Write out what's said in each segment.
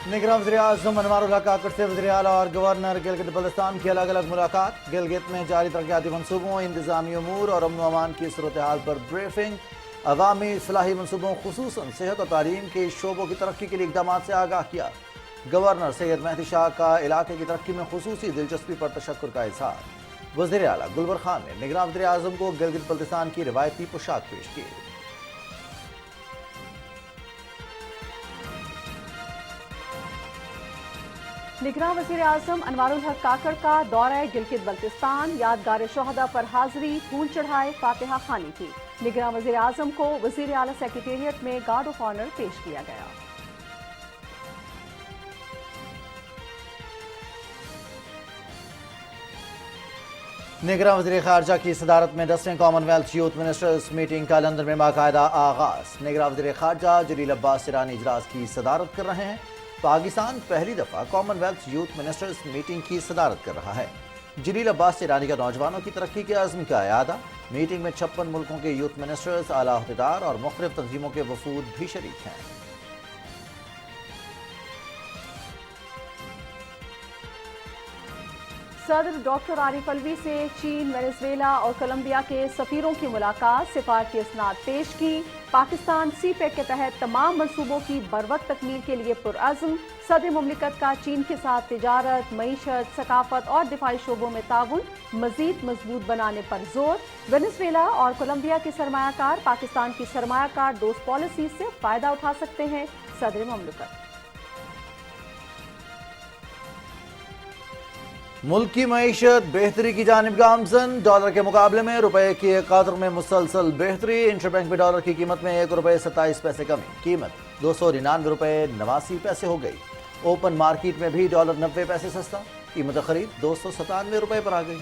निगरां वज़ीर-ए-आज़म अनवारुल हक काकड़ से वज़ीर आला और गवर्नर गिलगित बल्तिस्तान की अलग अलग मुलाकात। गिलगित में जारी तरक्याती मनसूबों, इंतजामी उमूर और अमन अमान की सूरत हाल पर ब्रीफिंग। अवामी इस्लाही मनसूबों खुसूसन सेहत और तालीम के शोबों की तरक्की के लिए इकदाम से आगाह किया। गवर्नर सैयद मेहदी शाह का इलाके की तरक्की में खुसूसी दिलचस्पी पर तशक्कुर का इजहार। वज़ीर आला गुलबर खान ने निगरां वज़ीर-ए-आज़म को गिलगित बल्तिस्तान की रिवायती पोशाक पेश की। निगरां वज़ीर-ए-आज़म अनवारुल हक काकड़ का दौरा गिलगित बल्तिस्तान, यादगार शोहदा पर हाजिरी, फूल चढ़ाए, फातिहा खानी की। निगरां वज़ीर-ए-आज़म को वज़ीर आला सेक्रेटेरिएट में गार्ड ऑफ ऑनर पेश किया गया। निगरां वज़ीर ख़ारजा की सदारत में 10वें कॉमनवेल्थ यूथ मिनिस्टर्स मीटिंग का लंदन में बाकायदा आगाज। निगरां वज़ीर ख़ारजा जलील अब्बास ईरानी इजलास की सदारत कर रहे हैं। पाकिस्तान पहली दफ़ा कॉमनवेल्थ यूथ मिनिस्टर्स मीटिंग की सदारत कर रहा है। जलील अब्बास ईरानी का नौजवानों की तरक्की के अज़्म का इयादा। मीटिंग में 56 मुल्कों के यूथ मिनिस्टर्स, आला अहदेदार और मुख्तलिफ तंजीमों के वफूद भी शरीक हैं। सदर डॉक्टर आरिफ अलवी से चीन, वेनेजुएला और कोलंबिया के सफीरों की मुलाकात, सिफारती इसनाद पेश की। पाकिस्तान सी-पैक के तहत तमाम मंसूबों की बरवक्त तकमील के लिए पुरअज़्म। सदर मुमलिकत का चीन के साथ तिजारत, मईशत, सकाफत और दिफाई शोबों में ताउन मजीद मजबूत बनाने पर जोर। वेनेजुएला और कोलंबिया के सरमायाकार पाकिस्तान की सरमायाकार दोस्त पॉलिसी से फायदा उठा सकते हैं, सदर मुमलिकत। मुल्क की मईशत बेहतरी की जानिब गामजन। डॉलर के मुकाबले में रुपए की कदर में मुसलसल बेहतरी। इंटरबैंक में डॉलर की कीमत में 1 रुपये 27 पैसे कमी। कीमत 299 रुपये 89 पैसे हो गई। ओपन मार्केट में भी डॉलर 90 पैसे सस्ता। कीमत खरीद 297 रुपये पर आ गई।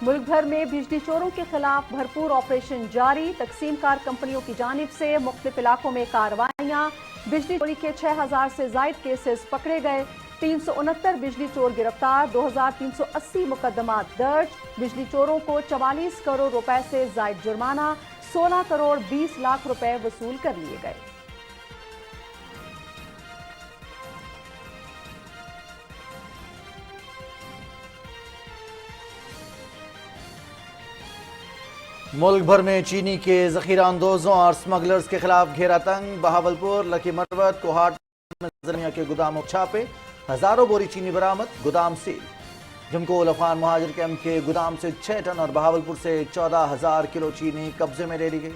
मुल्क भर में बिजली चोरों के खिलाफ भरपूर ऑपरेशन जारी। तकसीमकार कंपनियों की जानिब से मुख्तलिफ इलाकों में कार्रवाइयां। बिजली चोरी के 6000 से जायद केसेस पकड़े गए। 369 बिजली चोर गिरफ्तार, 2380 मुकदमात दर्ज। बिजली चोरों को 44 करोड़ रुपए से जायद जुर्माना, 16 करोड़ 20 लाख रुपए वसूल कर लिए गए। मुल्क भर में चीनी के जखीरा अंदोजों और स्मगलर्स के खिलाफ घेरा तंग। बहावलपुर, लकी मरवत, कोहाट में जरमिया के गुदामों छापे। हजारों बोरी चीनी बरामद, गुदाम सील। जमकोल अफगान मुहाजिर कैंप के गुदाम से 6 टन और बहावलपुर से 14,000 किलो चीनी कब्जे में ले ली गई।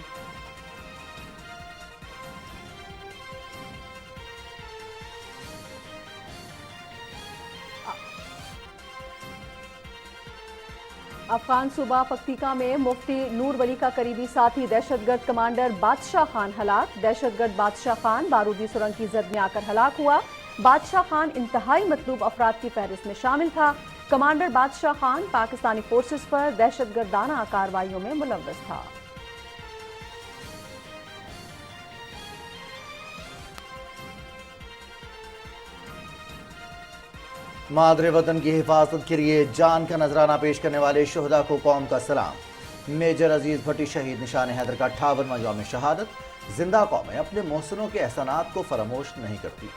अफगान सूबा पक्तिका में मुफ्ती नूर वली का करीबी साथी दहशतगर्द कमांडर बादशाह खान हलाक। दहशतगर्द बादशाह खान बारूदी सुरंग की जद में आकर हलाक हुआ। बादशाह खान इंतहाई मतलूब अफराद की फहरिस्त में शामिल था। कमांडर बादशाह खान पाकिस्तानी फोर्सेस पर दहशतगर्दाना कार्रवाइयों में मुलव्वस था। मादरे वतन की हिफाजत के लिए जान का नजराना पेश करने वाले शोहदा को कौम का सलाम। मेजर अजीज भट्टी शहीद निशान हैदर का 58वां यौम शहादत। जिंदा कौमें अपने मोहसिनों के एहसानात को फरामोश नहीं करती।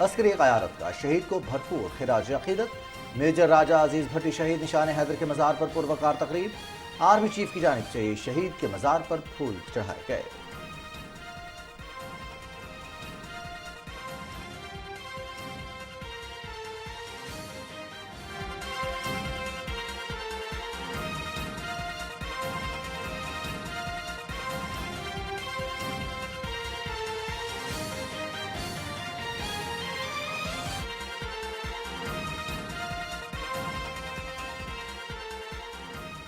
अस्करी क़यादत का शहीद को भरपूर खिराज अक़ीदत। मेजर राजा अजीज भट्टी शहीद निशान हैदर के मज़ार पर पुरवकार तकरीब। आर्मी चीफ की जानिब से शहीद के मज़ार पर फूल चढ़ाए गए।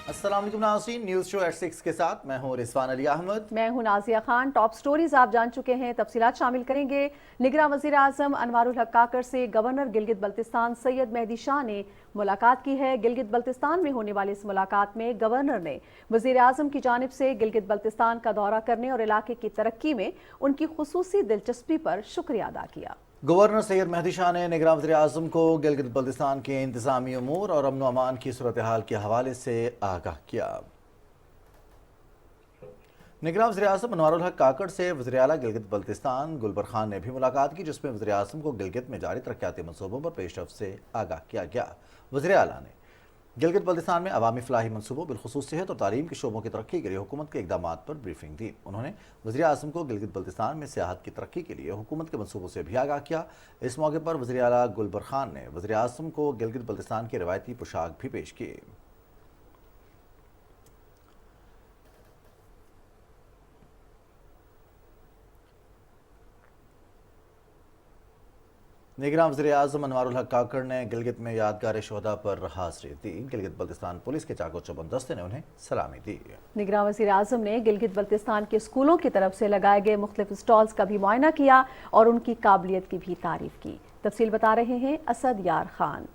अस्सलाम वालेकुम नाज़रीन, न्यूज़ शो एट 6 के साथ मैं हूं रिजवान अली अहमद। मैं हूं नाजिया खान। टॉप स्टोरीज आप जान चुके हैं, तफसीलात शामिल करेंगे। निगरां वज़ीर आज़म अनवारुल हक काकड़ से गवर्नर गिलगित बल्तिस्तान सैयद मेहदी शाह ने मुलाकात की है। गिलगित बल्तिस्तान में होने वाली इस मुलाकात में गवर्नर ने वज़ीर आज़म की जानिब से गिलगित बल्तिस्तान का दौरा करने और इलाके की तरक्की में उनकी खुसूसी दिलचस्पी पर शुक्रिया अदा किया। गवर्नर सैयद मेहदी शाह ने निगरां वज़ीर आज़म को गिलगित बल्तिस्तान के इंतजामी उमूर और अमन अमान की सूरत हाल के हवाले से आगाह किया। निगरान वज़ीर-ए-आज़म अनवारुल हक काकड़ से वज़ीर-ए-आला गिलगित बल्तिस्तान गुलबर खान ने भी मुलाकात की, जिसमें वज़ीर-ए-आज़म को गिलगित में जारी तरक्याती मनसूबों पर पेशरफ्त से आगाह किया गया। वज़ीर-ए-आला ने गिलगित बल्तिस्तान में अवामी फलाही मनसूबों बिलखुसूस सेहत और तालीम के शोबों की तरक्की के लिए हुकूमत के इक़दामात पर ब्रीफिंग दी। उन्होंने वज़ीर-ए-आज़म को गिलगित बल्तिस्तान में सियाहत की तरक्की के लिए हुकूमत के मनसूबों से भी आगाह किया। इस मौके पर वज़ीर-ए-आला गुलबर खान ने वज़ीर-ए-आज़म को गिलगित बल्तिस्तान की रिवायती पोशाक भी पेश की। निगरान वज़ीर-ए-आज़म अनवारुल हक काकड़ ने गिलगित में यादगार शोहदा पर हाज़िरी दी। गिलगित बल्तिस्तान पुलिस के चाको चौबंद दस्ते ने उन्हें सलामी दी। निगरान वज़ीर-ए-आज़म ने गिलगित बल्तिस्तान के स्कूलों की तरफ से लगाए गए मुख्तलिफ स्टॉल्स का भी मुआयना किया और उनकी काबिलियत की भी तारीफ की। तफसील बता रहे हैं असद यार खान।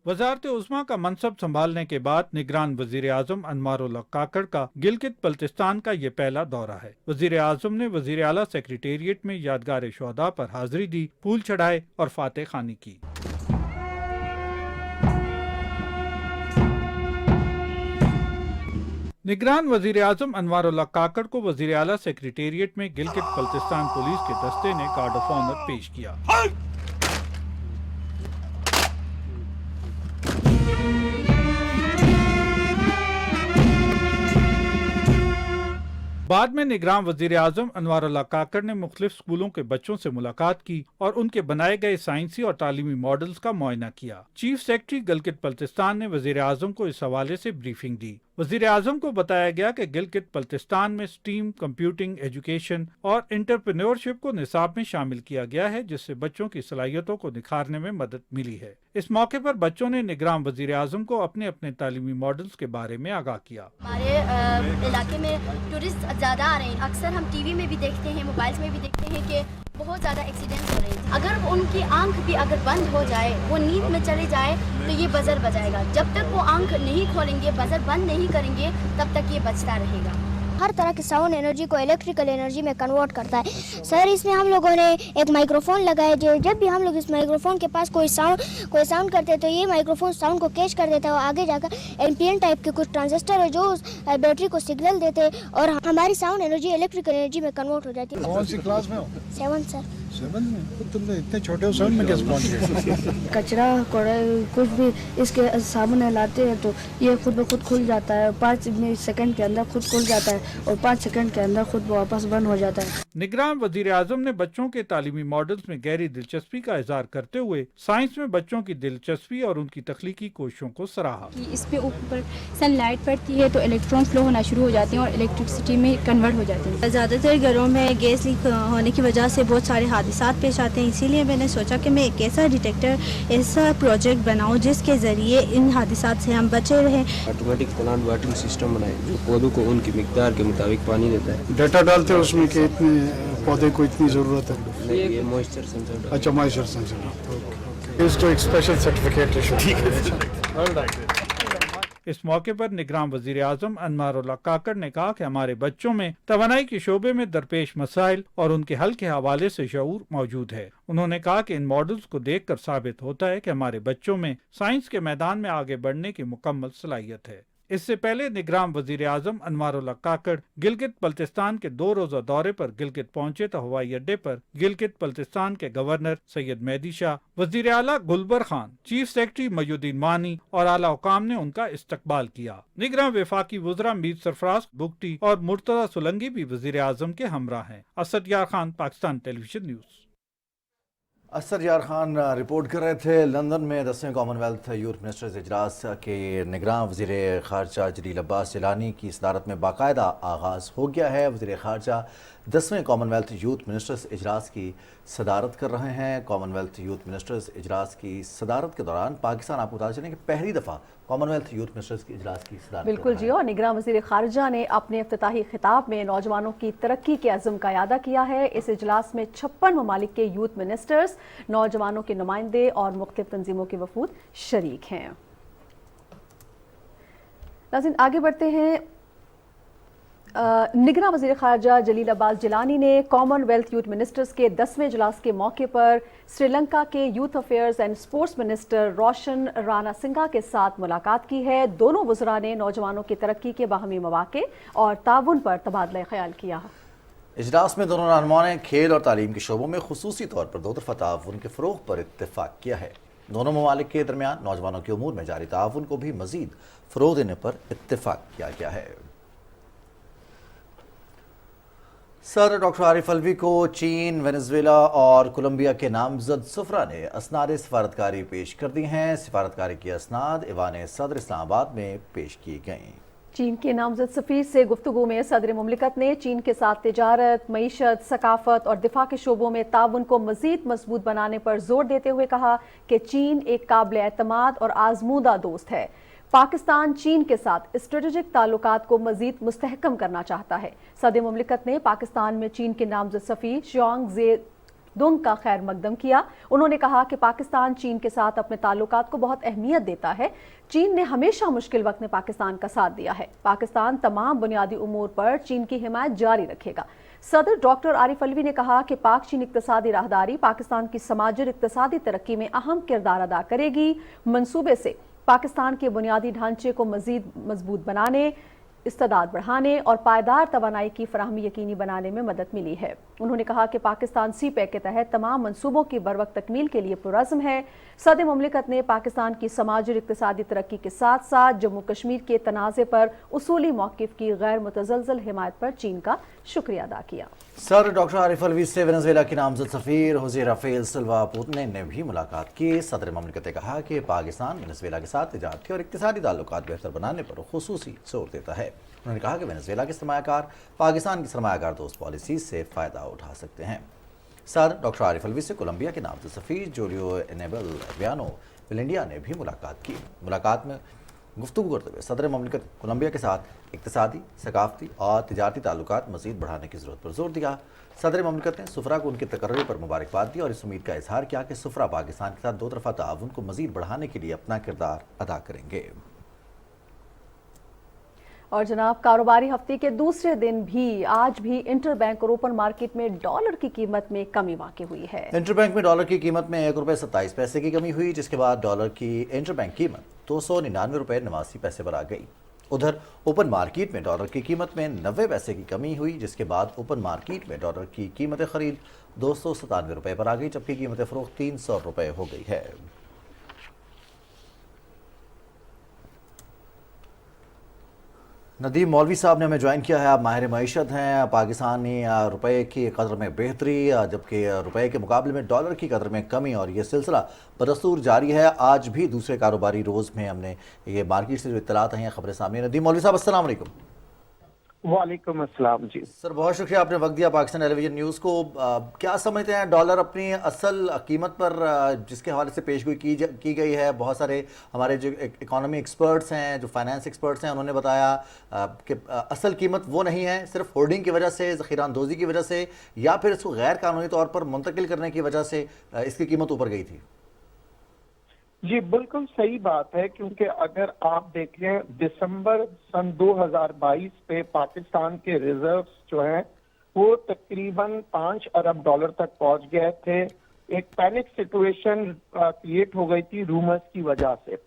वज़ारत उज़्मा का मनसब संभालने के बाद निगरान वज़ीर आज़म अनवारुल हक काकड़ का गिलगित बल्तिस्तान का ये पहला दौरा है। वज़ीर आज़म ने वज़ीर आला सेक्रेटेरिएट में यादगार शोहदा पर हाज़िरी दी, फूल चढ़ाए और फातह खानी की। निगरान वज़ीर आज़म अनवारुल हक काकड़ को वज़ीर आला सेक्रेटेरिएट में गिलगित बल्तिस्तान पुलिस के दस्ते ने गार्ड ऑफ ऑनर पेश किया। बाद में निगरान वज़ीर आज़म अनवारुल हक काकड़ ने मुख्तलिफ स्कूलों के बच्चों से मुलाकात की और उनके बनाए गए साइंसी और तालीमी मॉडल्स का मुआयना किया। चीफ सेक्रेटरी गिलगित बल्तिस्तान ने वज़ीर आज़म को इस हवाले से ब्रीफिंग दी। वज़ीर आज़म को बताया गया कि गिलगित बल्तिस्तान में स्टीम, कंप्यूटिंग, एजुकेशन और एंटरप्रेन्योरशिप को निसाब में शामिल किया गया है, जिससे बच्चों की सलाहियतों को निखारने में मदद मिली है। इस मौके पर बच्चों ने निगरान वज़ीर आज़म को अपने अपने तालीमी मॉडल्स के बारे में आगाह किया। हमारे इलाके में टूरिस्ट ज़्यादा आ रहे हैं। अक्सर हम टीवी में भी देखते हैं, मोबाइल में भी देखते हैं कि बहुत ज़्यादा एक्सीडेंट हो रहे हैं। अगर उनकी आंख भी अगर बंद हो जाए, वो नींद में चले जाए, तो ये बजर बजाएगा। जब तक वो आंख नहीं खोलेंगे, बजर बंद नहीं करेंगे, तब तक ये बजता रहेगा। हर तरह की साउंड एनर्जी को इलेक्ट्रिकल एनर्जी में कन्वर्ट करता है। सर, इसमें हम लोगों ने एक माइक्रोफोन लगाया है। जब भी हम लोग इस माइक्रोफोन के पास कोई साउंड करते हैं तो ये माइक्रोफोन साउंड को कैच कर देता है और आगे जाकर एम्पियन टाइप के कुछ ट्रांजिस्टर है जो उस बैटरी को सिग्नल देते हैं और हमारी साउंड एनर्जी इलेक्ट्रिकल एनर्जी में कन्वर्ट हो जाती है। कौन सी क्लास में हो? 7 सर। 7 में? तो तुम इतने छोटे हो, 7 में कैसे पहुंच गए? कचरा कुछ भी इसके सामने लाते हैं तो ये खुद ब खुद खुल जाता है। 5 सेकंड के अंदर खुद खुल जाता है और 5 सेकंड के अंदर खुद वापस बंद हो जाता है। निगरान वज़ीर आज़म ने बच्चों के तालीमी मॉडल्स में गहरी दिलचस्पी का इजहार करते हुए साइंस में बच्चों की दिलचस्पी और उनकी तख्लीकी कोशिशों को सराहा। इस पे ऊपर सनलाइट पड़ती है तो इलेक्ट्रॉन फ्लो होना शुरू हो जाते हैं और इलेक्ट्रिसिटी में कन्वर्ट हो जाते हैं। ज़्यादातर घरों में गैस लीक होने की वजह से बहुत सारे हादसात पेश आते हैं, इसीलिए मैंने सोचा कि मैं एक ऐसा डिटेक्टर, ऐसा प्रोजेक्ट बनाऊं जिसके ज़रिए इन हादसात से हम बचे रहें। ऑटोमेटिक प्लांट वाटरिंग सिस्टम बनाए जो पौधों को उनकी मिकदार के मुताबिक पानी देता है। डाटा डालते हैं उसमें कि इतने पौधे को इतनी ज़रूरत है। ये मॉइस्चर सेंसर। अच्छा, मॉइस्चर सेंसर। इसको एक स्पेशल सर्टिफिकेट इशू किया। इस मौके पर निगरान वज़ीर आज़म अनवारुल हक काकड़ ने कहा कि हमारे बच्चों में तवानाई के शोबे में दरपेश मसाइल और उनके हल के हवाले से शऊर मौजूद है। उन्होंने कहा कि इन मॉडल्स को देखकर साबित होता है कि हमारे बच्चों में साइंस के मैदान में आगे बढ़ने की मुकम्मल सलाहियत है। इससे पहले निगरान वज़ीर आज़म अनवारुल हक काकड़ गिलगित बल्तिस्तान के 2 रोज़ा दौरे पर गिलगित पहुंचे तो हवाई अड्डे पर गिलगित बल्तिस्तान के गवर्नर सैयद मेहदी शाह, वज़ीर आला गुलबर खान, चीफ सेक्रेटरी मयूद्दीन मानी और आला हुकाम ने उनका इस्तकबाल किया। निगरान वफाकी वज़रा मीर सरफराज बुगटी और मुर्तज़ा सुलंगी भी वज़ीर आज़म के हमरा हैं। असद यार खान, पाकिस्तान टेलीविजन न्यूज़। असद यार खान रिपोर्ट कर रहे थे। लंदन में 10वें कॉमनवेल्थ यूथ मिनिस्टर्स इजलास के निगरान वज़ीर ख़ारजा जलील अब्बास जिलानी की सदारत में बाकायदा आगाज़ हो गया है। वज़ीर ख़ारजा 10वें कॉमनवेल्थ यूथ मिनिस्टर्स इजलास की सदारत कर रहे हैं। कॉमनवेल्थ यूथ मिनिस्टर्स इजलास की सदारत के दौरान पाकिस्तान, आपको बता चलें कि पहली दफ़ा कॉमनवेल्थ यूथ मिनिस्टर्स की इजलास की सदारत बिल्कुल जी। और निगरान वज़ीर ख़ारजा ने अपने इफ्तिताही खिताब में नौजवानों की तरक्की के अज़्म का इयादा किया है। इस इजलास में 56 ममालिक के यूथ मिनिस्टर्स, नौजवानों के नुमाइंदे और मुख्तलिफ तंजीमों के वफूद शरीक हैं। नाज़रीन, आगे बढ़ते हैं। निगरां वज़ीर ख़ारजा जलील अब्बास जिलानी ने कॉमनवेल्थ यूथ मिनिस्टर्स के 10वें इजलास के मौके पर श्रीलंका के youth affairs and sports minister Roshan Ranasinghe के साथ मुलाकात की है। दोनों वज़रा ने नौजवानों की तरक्की के बाहमी मौक़े और ताउन पर तबादला ख्याल किया। इजलास में दोनों रहनुमाओं ने खेल और तालीम के शोबों में खुसूसी तौर पर दो तरफ़ा ताउन के फ़रोग़ पर इत्तेफाक किया है। दोनों ममालिक के दरमियान नौजवानों के उमूर में जारी ताउन को भी मज़ीद फ़रोग़ देने पर इत्तेफाक किया गया है। सर डॉक्टर आरिफ अलवी को चीन, वेनेजुएला और कोलंबिया के नामजद सुफरा ने असनाद सिफारतकारी पेश कर दी हैं। सिफारतकारी की असनाद ईवान सदर इस्लामाबाद में पेश की गईं। चीन के नामजद सफ़ीर से गुफ्तगू में सदर मुमलिकत ने चीन के साथ तिजारत, मईशत, सकाफत और दिफा के शोबों में ताउन को मज़ीद मजबूत बनाने पर जोर देते हुए कहा कि चीन एक काबिल एतमाद और आजमूदा दोस्त है। पाकिस्तान चीन के साथ स्ट्रेटेजिक ताल्लुकात को मज़ीद मुस्तहकम करना चाहता है। सदर मुमलिकत ने पाकिस्तान में चीन के नामजद सफ़ीर ज़ियांग ज़ेदुंग का खैर मकदम किया। उन्होंने कहा कि पाकिस्तान चीन के साथ अपने ताल्लुकात को बहुत अहमियत देता है। चीन ने हमेशा मुश्किल वक्त में पाकिस्तान का साथ दिया है। पाकिस्तान तमाम बुनियादी उमूर पर चीन की हिमायत जारी रखेगा। सदर डॉक्टर आरिफ अलवी ने कहा कि पाक चीन इक्तसादी राहदारी पाकिस्तान की समाजी और इक्तसादी तरक्की में अहम किरदार अदा करेगी। मंसूबे से पाकिस्तान के बुनियादी ढांचे को मज़ीद मजबूत बनाने, इस्तेदाद बढ़ाने और पायदार तवानाई की फराहमी यकीनी बनाने में मदद मिली है। उन्होंने कहा कि पाकिस्तान CPEC के तहत तमाम मंसूबों की बरवक्त तकमील के लिए पुरज़्म है। सदर मुमलिकत ने पाकिस्तान की समाजी और इक्तसादी तरक्की के साथ साथ जम्मू कश्मीर के तनाज़े पर उसूली मौक़िफ़ की गैर मुतज़लज़ल हिमायत पर चीन का शुक्रिया अदा किया। सर डॉक्टर आरिफ अलवी से वेनेजुएला के नामजद सफ़ीर होसे राफेल सिल्वा पुतने ने भी मुलाकात की। सदर मुमलिकत ने कहा कि पाकिस्तान वेनेजुएला के साथ तिजारती और इक्तिसादी ताल्लुकात बेहतर बनाने पर खुसूसी जोर देता है। उन्होंने कहा कि वेनेजुएला के सरमायाकार पाकिस्तान की सरमायाकार दोस्त पॉलिसी से फ़ायदा उठा सकते हैं। सर डॉक्टर आरिफ अलवी से कोलंबिया के नामजद सफ़ीर जूलियो एनेबल वियानो विलिंडिया ने भी मुलाकात की। मुलाकात में गुफ्तगू करते हुए सदर मुमलिकत कोलंबिया के साथ इक्तिसादी, सकाफती और तिजारती ताल्लुकात मज़ीद बढ़ाने की ज़रूरत पर जोर दिया। सदर मुमलिकत ने सुफरा को उनके तकर्री पर मुबारकबाद दी और इस उम्मीद का इजहार किया कि सुफरा पाकिस्तान के साथ दो तरफ़ा ताउन को मज़ीद बढ़ाने के लिए अपना किरदार अदा करेंगे। और जनाब, कारोबारी हफ्ते के दूसरे दिन भी आज भी इंटरबैंक और ओपन मार्केट में डॉलर की कीमत में कमी वाक़ हुई है। इंटरबैंक में डॉलर की कीमत में ₹1.27 की कमी हुई, जिसके बाद डॉलर की इंटरबैंक कीमत ₹299.89 पर आ गई। उधर ओपन मार्केट में डॉलर की कीमत में 90 पैसे की कमी हुई, जिसके बाद ओपन मार्केट में डॉलर की कीमत खरीद ₹297 पर आ गई, जबकि कीमत फ़रोख्त ₹300 हो गई है। नदीम मौलवी साहब ने हमें ज्वाइन किया है। आप माहिर मईशत हैं। पाकिस्तानी रुपए की कदर में बेहतरी, जबकि रुपए के मुकाबले में डॉलर की कदर में कमी, और ये सिलसिला बदस्तूर जारी है। आज भी दूसरे कारोबारी रोज़ में हमने ये मार्केट से जो इत्तलात आई हैं, खबरें सामने। नदीम मौलवी साहब, अस्सलाम वालेकुम। वालेकुम अस्सलाम जी। सर, बहुत शुक्रिया आपने वक्त दिया पाकिस्तान टेलीविजन न्यूज़ को। क्या समझते हैं, डॉलर अपनी असल कीमत पर जिसके हवाले से पेशगोई की गई है, बहुत सारे हमारे जो इकोनॉमी एक्सपर्ट्स हैं, जो फाइनेंस एक्सपर्ट्स हैं, उन्होंने बताया कि असल कीमत वो नहीं है, सिर्फ होर्डिंग की वजह से, ज़ख़ीरा अंदोज़ी की वजह से, या फिर इसको गैर कानूनी तौर पर मुंतकिल करने की वजह से इसकी कीमत ऊपर गई थी? जी बिल्कुल सही बात है, क्योंकि अगर आप देखें दिसंबर सन 2022 पे पाकिस्तान के रिजर्व्स जो हैं वो तकरीबन $5 अरब तक पहुंच गए थे। एक पैनिक सिचुएशन क्रिएट हो गई थी रूमर्स की वजह से,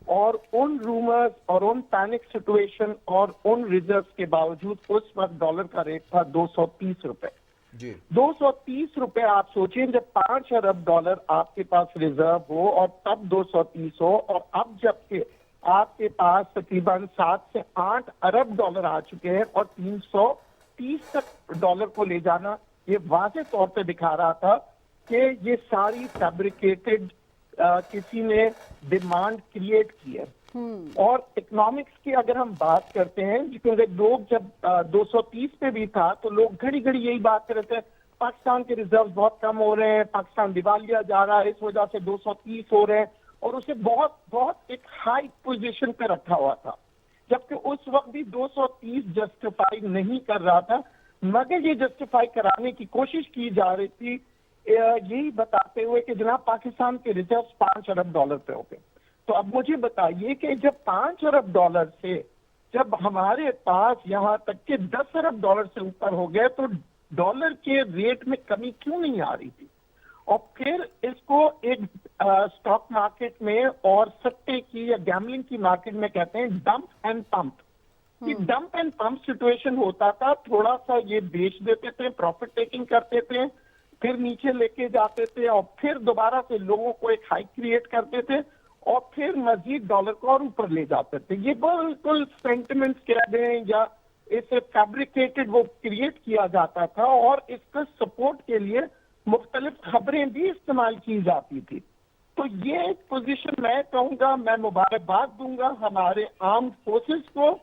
और उन रूमर्स और उन पैनिक सिचुएशन और उन रिजर्व्स के बावजूद उस वक्त डॉलर का रेट था ₹230। जी 230 रुपए। आप सोचें, जब $5 अरब आपके पास रिजर्व हो और तब 230 हो, और अब जबकि आपके पास तकरीबन 7 से 8 अरब आ चुके हैं और 330 तक डॉलर को ले जाना, ये वाज़ेह तौर पे दिखा रहा था कि ये सारी फैब्रिकेटेड किसी ने डिमांड क्रिएट की है। और इकोनॉमिक्स की अगर हम बात करते हैं, क्योंकि लोग जब 230 पे भी था तो लोग घड़ी घड़ी यही बात कर रहे थे, पाकिस्तान के रिजर्व बहुत कम हो रहे हैं, पाकिस्तान दिवालिया जा रहा है, इस वजह से 230 हो रहे हैं, और उसे बहुत बहुत एक हाई पोजीशन पे रखा हुआ था, जबकि उस वक्त भी 230 जस्टिफाई नहीं कर रहा था, मगर ये जस्टिफाई कराने की कोशिश की जा रही थी, यही बताते हुए कि जनाब पाकिस्तान के रिजर्व $5 अरब पे हो गए। तो अब मुझे बताइए कि जब $5 अरब से जब हमारे पास यहाँ तक के 10 अरब डॉलर से ऊपर हो गए तो डॉलर के रेट में कमी क्यों नहीं आ रही थी? और फिर इसको एक स्टॉक मार्केट में और सट्टे की या गैम्बलिंग की मार्केट में कहते हैं डंप एंड पंप। कि डंप एंड पंप सिचुएशन होता था, थोड़ा सा ये बेच देते थे, प्रॉफिट टेकिंग करते थे, फिर नीचे लेके जाते थे और फिर दोबारा से लोगों को एक हाइक क्रिएट करते थे और फिर मजीद डॉलर को और ऊपर ले जाते थे। ये बिल्कुल सेंटिमेंट्स कह दें या इसे फैब्रिकेटेड वो क्रिएट किया जाता था और इसका सपोर्ट के लिए मुख्तलिफ खबरें भी इस्तेमाल की जाती थी। तो ये पोजीशन मैं कहूँगा, मैं मुबारकबाद दूंगा हमारे आर्म्ड फोर्सेस को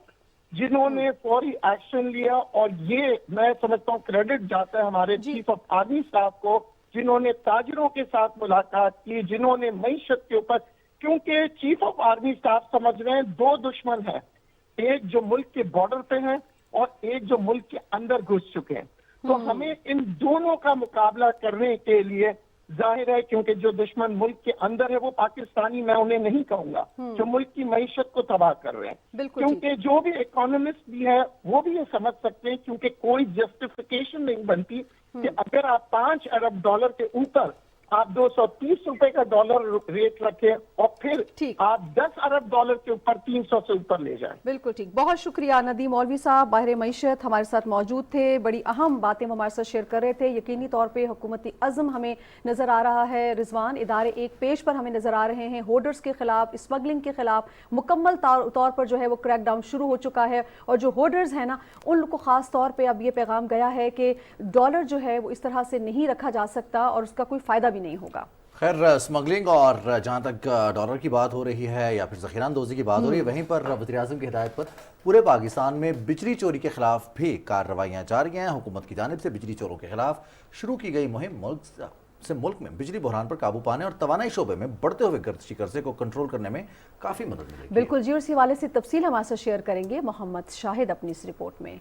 जिन्होंने फौरी एक्शन लिया, और ये मैं समझता हूँ क्रेडिट जाता है हमारे चीफ ऑफ आर्मी स्टाफ को जिन्होंने ताजरों के साथ मुलाकात की, जिन्होंने मईशत के ऊपर, क्योंकि चीफ ऑफ आर्मी स्टाफ समझ रहे हैं दो दुश्मन हैं, एक जो मुल्क के बॉर्डर पे है और एक जो मुल्क के अंदर घुस चुके हैं। तो हमें इन दोनों का मुकाबला करने के लिए जाहिर है, क्योंकि जो दुश्मन मुल्क के अंदर है वो पाकिस्तानी, मैं उन्हें नहीं कहूंगा, जो मुल्क की मईशत को तबाह कर रहे हैं, क्योंकि जो भी इकोनॉमिस्ट भी है वो भी ये समझ सकते हैं, क्योंकि कोई जस्टिफिकेशन नहीं बनती कि अगर आप 5 अरब डॉलर के ऊपर आप 230 रुपए का डॉलर रेट रखें और फिर आप 10 अरब डॉलर के ऊपर 300 से ऊपर ले जाएं। बिल्कुल ठीक, बहुत शुक्रिया नदीम मौलवी साहब, बाहर मईशत हमारे साथ मौजूद थे, बड़ी अहम बातें हमारे साथ शेयर कर रहे थे। यकीनी तौर पे हुकूमती अज़्म हमें नज़र आ रहा है, रिजवान इदारे एक पेश पर हमें नज़र आ रहे हैं, होर्डर्स के खिलाफ, स्मगलिंग के खिलाफ मुकम्मल तौर पर जो है वो क्रैकडाउन शुरू हो चुका है, और जो होर्डर्स हैं ना उन को ख़ास तौर पर अब ये पैगाम गया है कि डॉलर जो है वो इस तरह से नहीं रखा जा सकता और उसका कोई फ़ायदा भी नहीं होगा। खैर, स्मगलिंग और जहाँ तक डॉलर की बात हो रही है या फिर ज़ख़ीरा अंदोज़ी की बात हो रही है, वहीं पर वज़ीर-ए-आज़म की हिदायत पर पूरे पाकिस्तान में बिजली चोरी के खिलाफ भी कार्रवाइयाँ जारी हैं। हुकूमत की जानिब से बिजली चोरों के खिलाफ शुरू की गई मुहिम मुल्क में बिजली बहरान पर काबू पाने और तवानाई शोबे में बढ़ते हुए गर्दिशी कर्जे को कंट्रोल करने में काफ़ी मदद मिलेगी। बिल्कुल जी, और इस हवाले से तफसील हमारे साथ शेयर करेंगे मोहम्मद शाहिद अपनी इस रिपोर्ट में।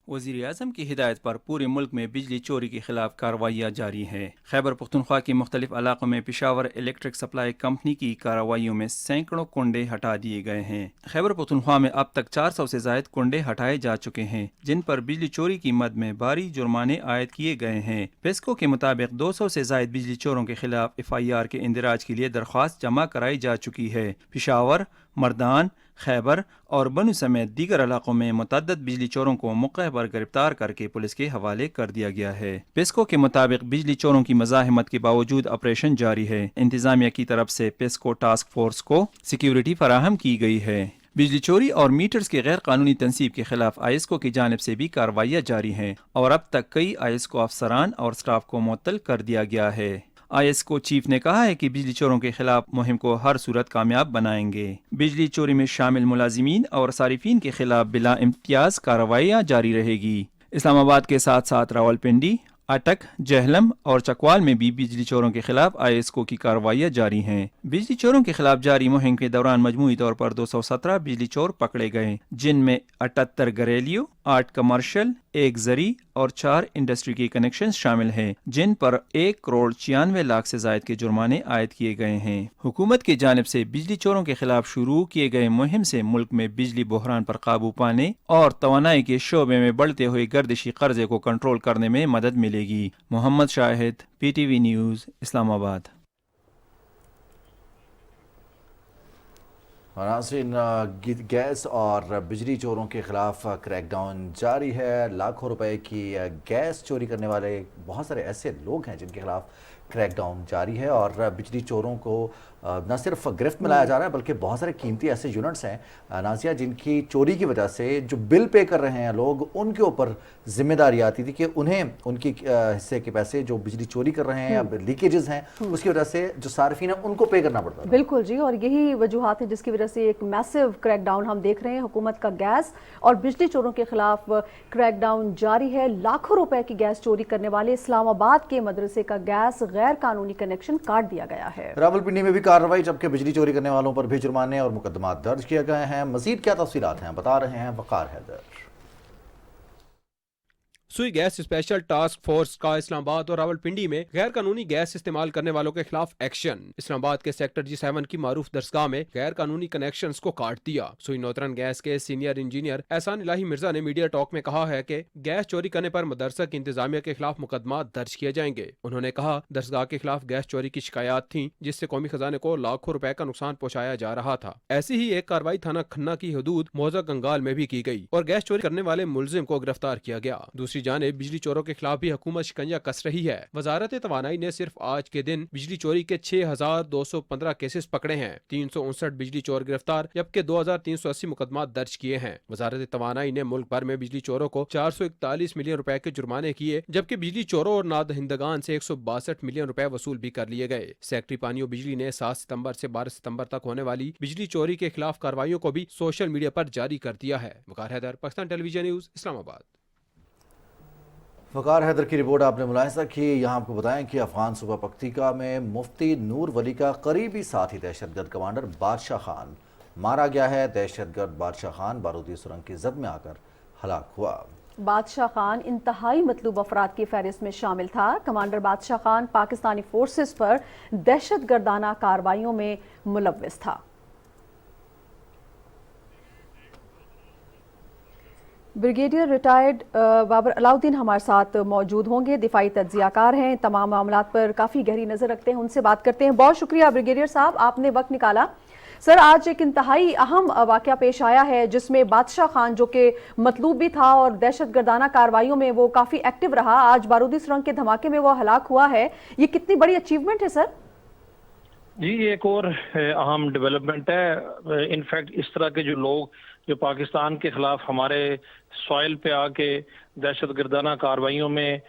वज़ीर-ए-आज़म की हिदायत पर पूरे मुल्क में बिजली चोरी के खिलाफ कार्रवाइयाँ जारी हैं। खैबर पख्तूनख्वा के मुख्तलिफ इलाकों में पेशावर इलेक्ट्रिक सप्लाई कंपनी की कार्रवाइयों में सैकड़ों कुंडे हटा दिए गए हैं। खैबर पख्तूनख्वा में अब तक 400 से ज़ायद कुंडे हटाए जा चुके हैं, जिन पर बिजली चोरी की मद में भारी जुर्माने आयद किए गए हैं। पेस्को के मुताबिक 200 से ज़ायद बिजली चोरों के खिलाफ FIR के इंदिराज के लिए दरख्वास्त जमा कराई जा चुकी है। पेशावर, मर्दान, खैबर और बनू समेत दीगर इलाकों में मुतअद्दिद बिजली चोरों को मौके पर गिरफ्तार करके पुलिस के हवाले कर दिया गया है। पेस्को के मुताबिक बिजली चोरों की मज़ाहमत के बावजूद ऑपरेशन जारी है। इंतजामिया की तरफ से पेस्को टास्क फोर्स को सिक्योरिटी फराहम की गई है। बिजली चोरी और मीटर्स के गैर कानूनी तनसीब के खिलाफ ISCO की जानिब से भी कार्रवाइयाँ जारी हैं और अब तक कई ISCO अफसरान और स्टाफ को मुअत्तल कर दिया गया है। ISCO चीफ ने कहा है कि बिजली चोरों के खिलाफ मुहिम को हर सूरत कामयाब बनाएंगे। बिजली चोरी में शामिल मुलाजिमीन और सारिफीन के खिलाफ बिला इम्तियाज कार्रवाइयाँ जारी रहेगी। इस्लामाबाद के साथ साथ रावलपिंडी, अटक, जहलम और चकवाल में भी बिजली चोरों के खिलाफ ISCO की कार्रवाइयाँ जारी हैं। बिजली चोरों के खिलाफ जारी मुहिम के दौरान मजमूई तौर पर 217 बिजली चोर पकड़े गए, जिनमें 78 घरेलू, 8 कमर्शियल, 1 ज़री और 4 इंडस्ट्री के कनेक्शन शामिल हैं, जिन पर 1 करोड़ 96 लाख से जायद के जुर्माने आयद किए गए हैं। हुकूमत की जानिब से बिजली चोरों के खिलाफ शुरू किए गए मुहिम से मुल्क में बिजली बहरान पर काबू पाने और तवानाई के शोबे में बढ़ते हुए गर्दिशी कर्जे को कंट्रोल करने में मदद मिलेगी। Mohammad Shahid, PTV news, Islamabad. नाज़रीन, गैस और बिजली चोरों के खिलाफ क्रैकडाउन जारी है। लाखों रुपए की गैस चोरी करने वाले बहुत सारे ऐसे लोग हैं जिनके खिलाफ क्रैकडाउन जारी है और बिजली चोरों को न सिर्फ गिरफ्त में लाया जा रहा है बल्कि बहुत सारे कीमती ऐसे यूनिट्स हैं नाजिया जिनकी चोरी की वजह से जो बिल पे कर रहे हैं लोग, उनके ऊपर जिम्मेदारी आती थी कि उन्हें उनकी हिस्से के पैसे जो बिजली चोरी कर रहे हैं या लीकेजेस हैं उसकी वजह से जो सार्फिन है उनको पे करना पड़ता है। बिल्कुल जी, और यही वजूहात है जिसकी वजह से एक मैसिव क्रैकडाउन हम देख रहे हैं। हुकूमत का गैस और बिजली चोरों के खिलाफ क्रैकडाउन जारी है। लाखों रुपए की गैस चोरी करने वाले इस्लामाबाद के मदरसे का गैस गैर कानूनी कनेक्शन काट दिया गया है। रावलपिंडी में भी कार्रवाई, जबकि बिजली चोरी करने वालों पर भी जुर्माने और मुकदमात दर्ज किए गए हैं। मजीद क्या तफसीलात हैं बता रहे हैं वकार हैदर। सुई गैस स्पेशल टास्क फोर्स का इस्लामाबाद और रावलपिंडी में गैर कानूनी गैस इस्तेमाल करने वालों के खिलाफ एक्शन। इस्लामाबाद के सेक्टर G7 की मारूफ दरसगाह में गैर कानूनी कनेक्शंस को काट दिया। सुई नौतरन गैस के सीनियर इंजीनियर एहसान इलाही मिर्जा ने मीडिया टॉक में कहा है कि गैस चोरी करने पर मदरसा की इंतजामिया के खिलाफ मुकदमा दर्ज किए जाएंगे। उन्होंने कहा दरसगाह के खिलाफ गैस चोरी की शिकायत थी, जिससे कौमी खजाने को लाखों रुपए का नुकसान पहुंचाया जा रहा था। ऐसी ही एक कार्रवाई थाना खन्ना की हदूद मौजा गंगाल में भी की गई और गैस चोरी करने वाले मुलजिम को गिरफ्तार किया गया। दूसरी जानिब बिजली चोरों के खिलाफ भी हुकूमत शिकंजा कस रही है। वजारत तवानाई ने सिर्फ आज के दिन बिजली चोरी के 6215 केसेस पकड़े हैं। 359 बिजली चोर गिरफ्तार जबकि 2380 मुकदमा दर्ज किए हैं। वजारत तवानाई ने मुल्क भर में बिजली चोरों को 441 मिलियन रुपए के जुर्माने किए, जबकि बिजली चोरों और नादहिंदगान से 162 मिलियन रुपए वसूल भी कर लिए गए। सेक्रेटरी पानी और बिजली ने 7 सितंबर से 12 सितंबर तक होने वाली बिजली चोरी के खिलाफ कार्रवाइयों को भी सोशल मीडिया पर जारी कर दिया है। वकार हैदर, पाकिस्तान टेलीविजन न्यूज, इस्लामाबाद। वकार हैदर की रिपोर्ट आपने मुलाहिजा की। यहाँ आपको बताएं कि अफगान सूबा पख्तिका में मुफ्ती नूर वली का करीबी साथी दहशतगर्द कमांडर बादशाह खान मारा गया है। दहशतगर्द बादशाह खान बारूदी सुरंग की जद में आकर हलाक हुआ। बादशाह खान इंतहाई मतलूब अफराद की फहरिस्त में शामिल था। कमांडर बादशाह खान पाकिस्तानी फोर्सेस पर दहशतगर्दाना कार्रवाइयों में मुलव्विस था। ब्रिगेडियर रिटायर्ड बाबर अलाउद्दीन हमारे साथ मौजूद होंगे, दिफाई तज्जियाकार हैं, तमाम मामलात पर काफ़ी गहरी नज़र रखते हैं, उनसे बात करते हैं। बहुत शुक्रिया ब्रिगेडियर साहब, आपने वक्त निकाला। सर, आज एक इंतहाई अहम वाक़या पेश आया है जिसमें बादशाह खान जो कि मतलूब भी था और दहशतगर्दाना कार्रवाइयों में वो काफ़ी एक्टिव रहा, आज बारूदी सुरंग के धमाके में वो हलाक हुआ है। ये कितनी बड़ी अचीवमेंट है सर? जी, एक और अहम डेवलपमेंट है। इनफैक्ट इस तरह के जो लोग जो पाकिस्तान के खिलाफ हमारे सॉइल पे आके दहशतगर्दाना कार्रवाइयों में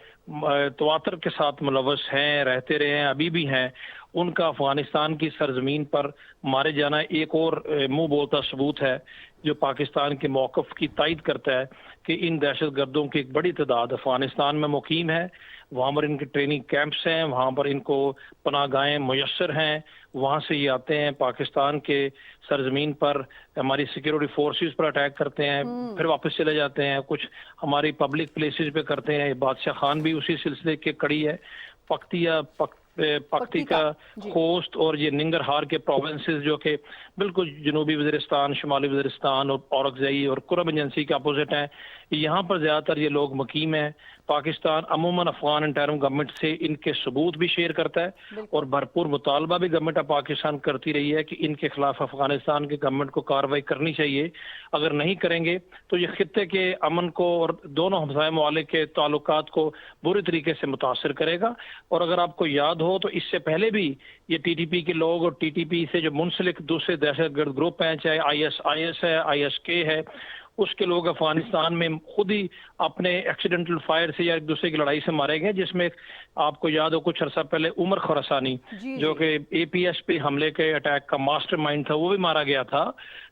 तवातर के साथ मुलव्वस हैं, रहते रहे हैं, अभी भी हैं, उनका अफगानिस्तान की सरजमीन पर मारे जाना एक और मुंह बोलता सबूत है जो पाकिस्तान के मौक़िफ़ की तायद करता है कि इन दहशतगर्दों की एक बड़ी तादाद अफगानिस्तान में मुकीम है। वहाँ पर इनके ट्रेनिंग कैंप्स हैं, वहाँ पर इनको पनाहगाहें मुयस्सर हैं, वहाँ से ये आते हैं पाकिस्तान के सरजमीन पर हमारी सिक्योरिटी फोर्सेस पर अटैक करते हैं, फिर वापस चले जाते हैं, कुछ हमारी पब्लिक प्लेसेस पे करते हैं। बादशाह खान भी उसी सिलसिले के कड़ी है। पख्तिका, खोस्त और ये निंगरहार के प्रोविंसेस जो कि बिल्कुल जनूबी वज़ीरिस्तान, शुमाली वज़ीरिस्तान और औरंगज़ई और कुरब एजेंसी के अपोजिट हैं, यहाँ पर ज़्यादातर ये लोग मुकीम हैं। पाकिस्तान अमूमन अफगान इंटरिम गवर्नमेंट से इनके सबूत भी शेयर करता है और भरपूर मुतालबा भी गवर्नमेंट ऑफ पाकिस्तान करती रही है कि इनके खिलाफ अफगानिस्तान की गवर्नमेंट को कार्रवाई करनी चाहिए। अगर नहीं करेंगे तो ये खित्ते के अमन को और दोनों हमसाया ममालिक के ताल्लुकात को बुरी तरीके से मुतासर करेगा। और अगर आपको याद हो तो इससे पहले भी ये TTP के लोग और TTP से जो मुंसलिक दूसरे दहशतगर्द ग्रुप हैं, चाहे ISIS है, ISK है, उसके लोग अफगानिस्तान में खुद ही अपने एक्सीडेंटल फायर से या एक दूसरे की लड़ाई से मारे गए, जिसमें आपको याद हो कुछ अर्सा पहले उमर खुरासानी जो कि APS पे हमले के अटैक का मास्टरमाइंड था, वो भी मारा गया था।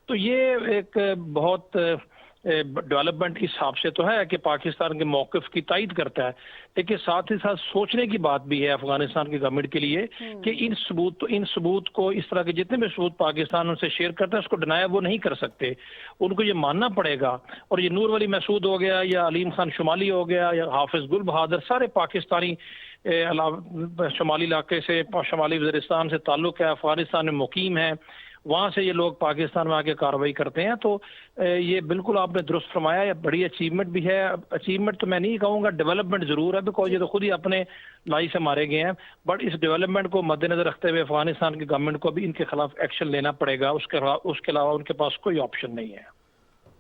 तो ये एक बहुत डेवलपमेंट इस हिसाब से तो है कि पाकिस्तान के मौक़िफ़ की तायद करता है, लेकिन साथ ही साथ सोचने की बात भी है अफगानिस्तान की गवर्नमेंट के लिए कि इन सबूत को, इस तरह के जितने भी सबूत पाकिस्तान उनसे शेयर करता है, उसको डिनाय वो नहीं कर सकते, उनको ये मानना पड़ेगा। और ये नूर वली महसूद हो गया या अलीम खान शुमाली हो गया या हाफिज गुल बहादुर, सारे पाकिस्तानी शुमाली इलाके से, शुमाली वज़ीरिस्तान से ताल्लुक़ है, अफगानिस्तान में मुकीम है, वहाँ से ये लोग पाकिस्तान में आके कार्रवाई करते हैं। तो ये बिल्कुल आपने दुरुस्त फरमाया, ये बड़ी अचीवमेंट भी है। अचीवमेंट तो मैं नहीं कहूँगा, डेवलपमेंट ज़रूर है, बिकॉज ये तो खुद ही अपने लाई से मारे गए हैं। बट इस डेवलपमेंट को मद्देनजर रखते हुए अफगानिस्तान की गवर्नमेंट को भी इनके खिलाफ एक्शन लेना पड़ेगा, उसके अलावा उनके पास कोई ऑप्शन नहीं है।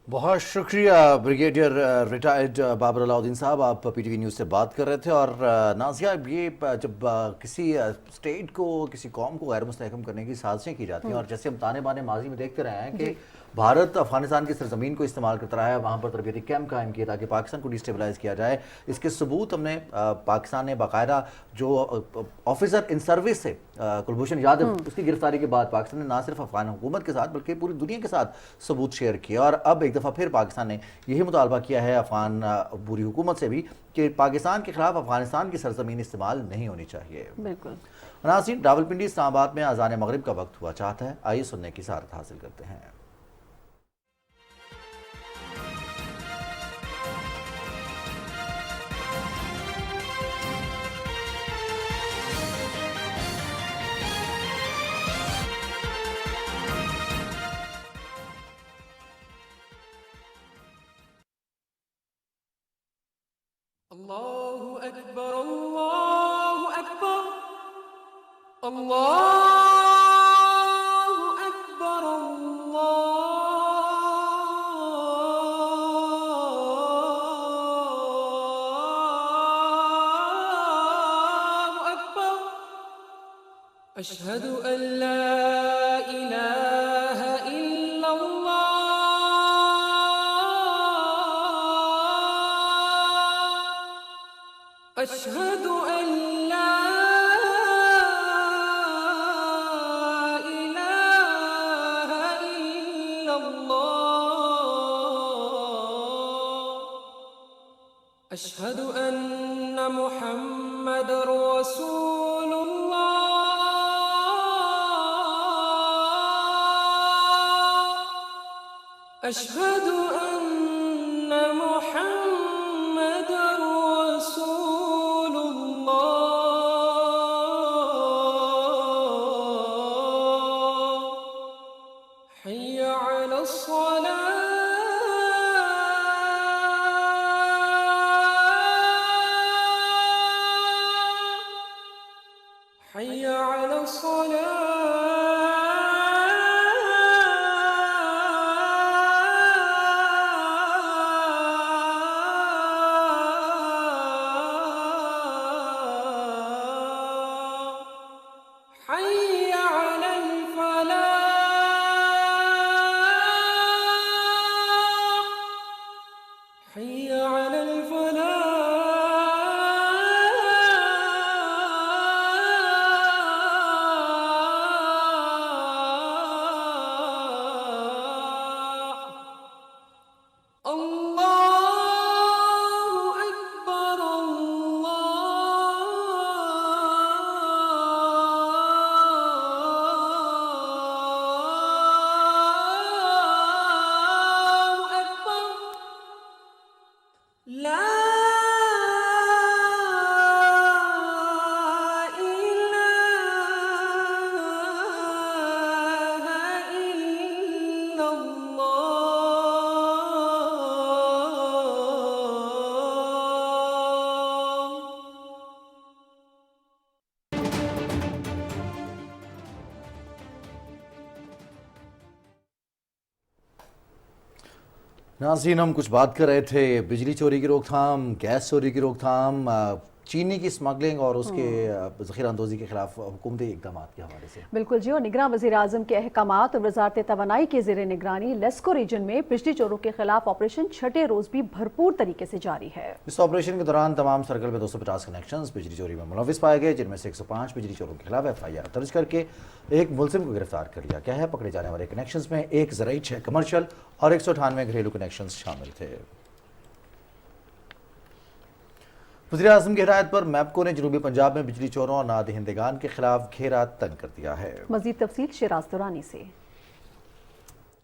बहुत शुक्रिया ब्रिगेडियर रिटायर्ड बाबर अलाउद्दीन साहब, आप PTV न्यूज़ से बात कर रहे थे। और नाज़िया, ये जब किसी स्टेट को, किसी कौम को गैर मुस्तहकम करने की साजिशें की जाती हैं, और जैसे हम ताने बाने माजी में देखते रहे हैं कि भारत अफगानिस्तान की सरजमीन को इस्तेमाल करता रहा है, वहाँ पर तरबियती कैंप कायम किए ताकि पाकिस्तान को डिस्टेबलाइज किया जाए, इसके सबूत हमने पाकिस्तान ने बाकायदा जो ऑफिसर इन सर्विस है कुलभूषण यादव, उसकी गिरफ्तारी के बाद पाकिस्तान ने ना सिर्फ अफगान हुकूमत के साथ बल्कि पूरी दुनिया के साथ सबूत शेयर किया। और अब एक दफ़ा फिर पाकिस्तान ने यही मुतालबा किया है अफगान बुरी हुकूमत से भी कि पाकिस्तान के खिलाफ अफगानिस्तान की सरजमीन इस्तेमाल नहीं होनी चाहिए। बिल्कुल। नाज़रीन, रावलपिंडी इस्लामाबाद में अज़ान मगरिब का वक्त हुआ चाहता है, आइए सुनने की सारत हासिल करते हैं। الله أكبر الله أكبر الله أكبر الله أكبر أشهد أن لا إله إلا الله أشهد أن لا إله إلا الله أشهد أن محمد رسول الله أشهد أن محمد رسول الله حي على الصلاة حي على الصلاة حي على الفلاح حي على الفلاح الله أكبر الله أكبر لا إله إلا الله नाज़रीन, हम कुछ बात कर रहे थे बिजली चोरी की रोकथाम, गैस चोरी की रोकथाम, चीनी की स्मगलिंग और उसके ज़ख़ीरा अंदोज़ी के खिलाफ हुकूमती इक़दाम के हवाले से। बिल्कुल जी, और निगरान वज़ीर आज़म के अहकामात और वज़ारत तवानाई के ज़ेर निगरानी लेस्को रीजन में बिजली चोरों के खिलाफ ऑपरेशन छठे रोज़ भी भरपूर तरीके से जारी है। इस ऑपरेशन के दौरान तमाम सर्कल में 250 कनेक्शंस बिजली चोरी में मुलविस पाए गए, जिनमें से 105 बिजली चोरों के खिलाफ FIR दर्ज करके एक मुलजिम को गिरफ्तार कर लिया गया है। पकड़े जाने वाले कनेक्शंस में एक ज़राई, 6 कमर्शियल और 198 घरेलू कनेक्शंस शामिल थे। वज़ीर आज़म की हिदायत पर मैपको ने जनूबी पंजाब में बिजली चोरों और नादहिंदगान के खिलाफ घेरा तंग कर दिया है। मज़ीद तफसील शिराज दुरानी से।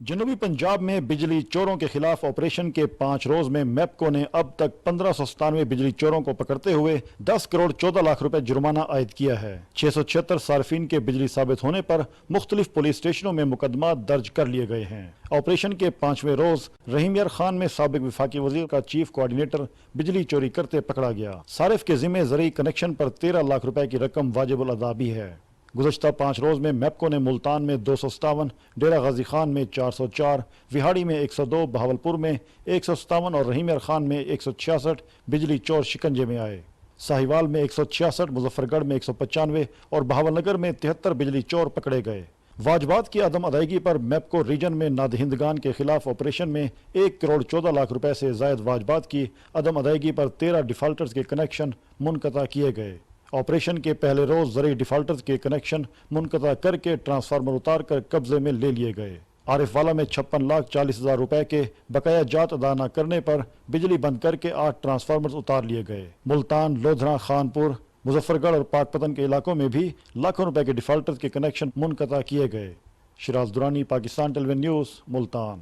जनूबी पंजाब में बिजली चोरों के खिलाफ ऑपरेशन के 5 रोज में मैपको ने अब तक 1597 बिजली चोरों को पकड़ते हुए 10 करोड़ 14 लाख रुपए जुर्माना आयद किया है। 676 सार्फिन के बिजली साबित होने पर मुख्तलिफ पुलिस स्टेशनों में मुकदमा दर्ज कर लिए गए हैं। ऑपरेशन के 5वें रोज रहीम यार खान में साबिक विफाकी वजीर का चीफ कोऑर्डिनेटर बिजली चोरी करते पकड़ा गया। सारिफ के जिम्मे ज़रूरी कनेक्शन पर 13 लाख रुपए की रकम वाजिबुल अदा भी है। गुज़श्ता 5 रोज में मैपको ने मुल्तान में 257, डेरा गाजी खान में 404, विहाड़ी में 102, बहावलपुर में 157 और रहीम यार खान में 166 बिजली चोर शिकंजे में आए। साहिवाल में 166, मुजफ्फरगढ़ में 195 और बहावलनगर में 73 बिजली चोर पकड़े गए। वाजबात की अदम अदायगी पर मैपको रीजन में नादहिंदगान के खिलाफ ऑपरेशन में 1 करोड़ 14 लाख रुपए से जायद वाजबात की अदम अदायगी पर 13 डिफाल्टर्स के कनेक्शन मुनक़ता किए गए। ऑपरेशन के पहले रोज ज़रूरी डिफाल्टर्स के कनेक्शन मुनक़ता करके ट्रांसफार्मर उतार कर कब्जे में ले लिए गए। आरिफ वाला में 56,40,000 रुपए के बकाया जात अदा न करने पर बिजली बंद करके 8 ट्रांसफार्मर उतार लिए गए। मुल्तान, लोधरा, खानपुर, मुजफ्फरगढ़ और पाकपतन के इलाकों में भी लाखों रुपए के डिफाल्टर्स के कनेक्शन मुनक़ता किए गए। Shiraz Durrani, Pakistan television news, Multan.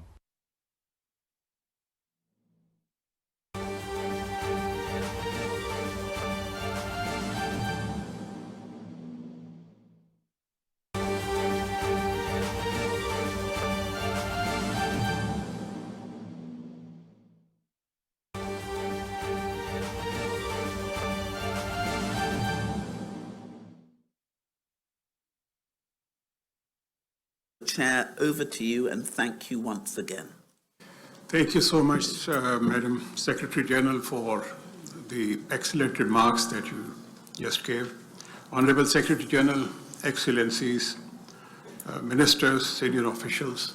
Chair, over to you, and thank you once again. Thank you so much, Madam Secretary General, for the excellent remarks that you just gave. Honorable Secretary General, Excellencies, Ministers, senior officials,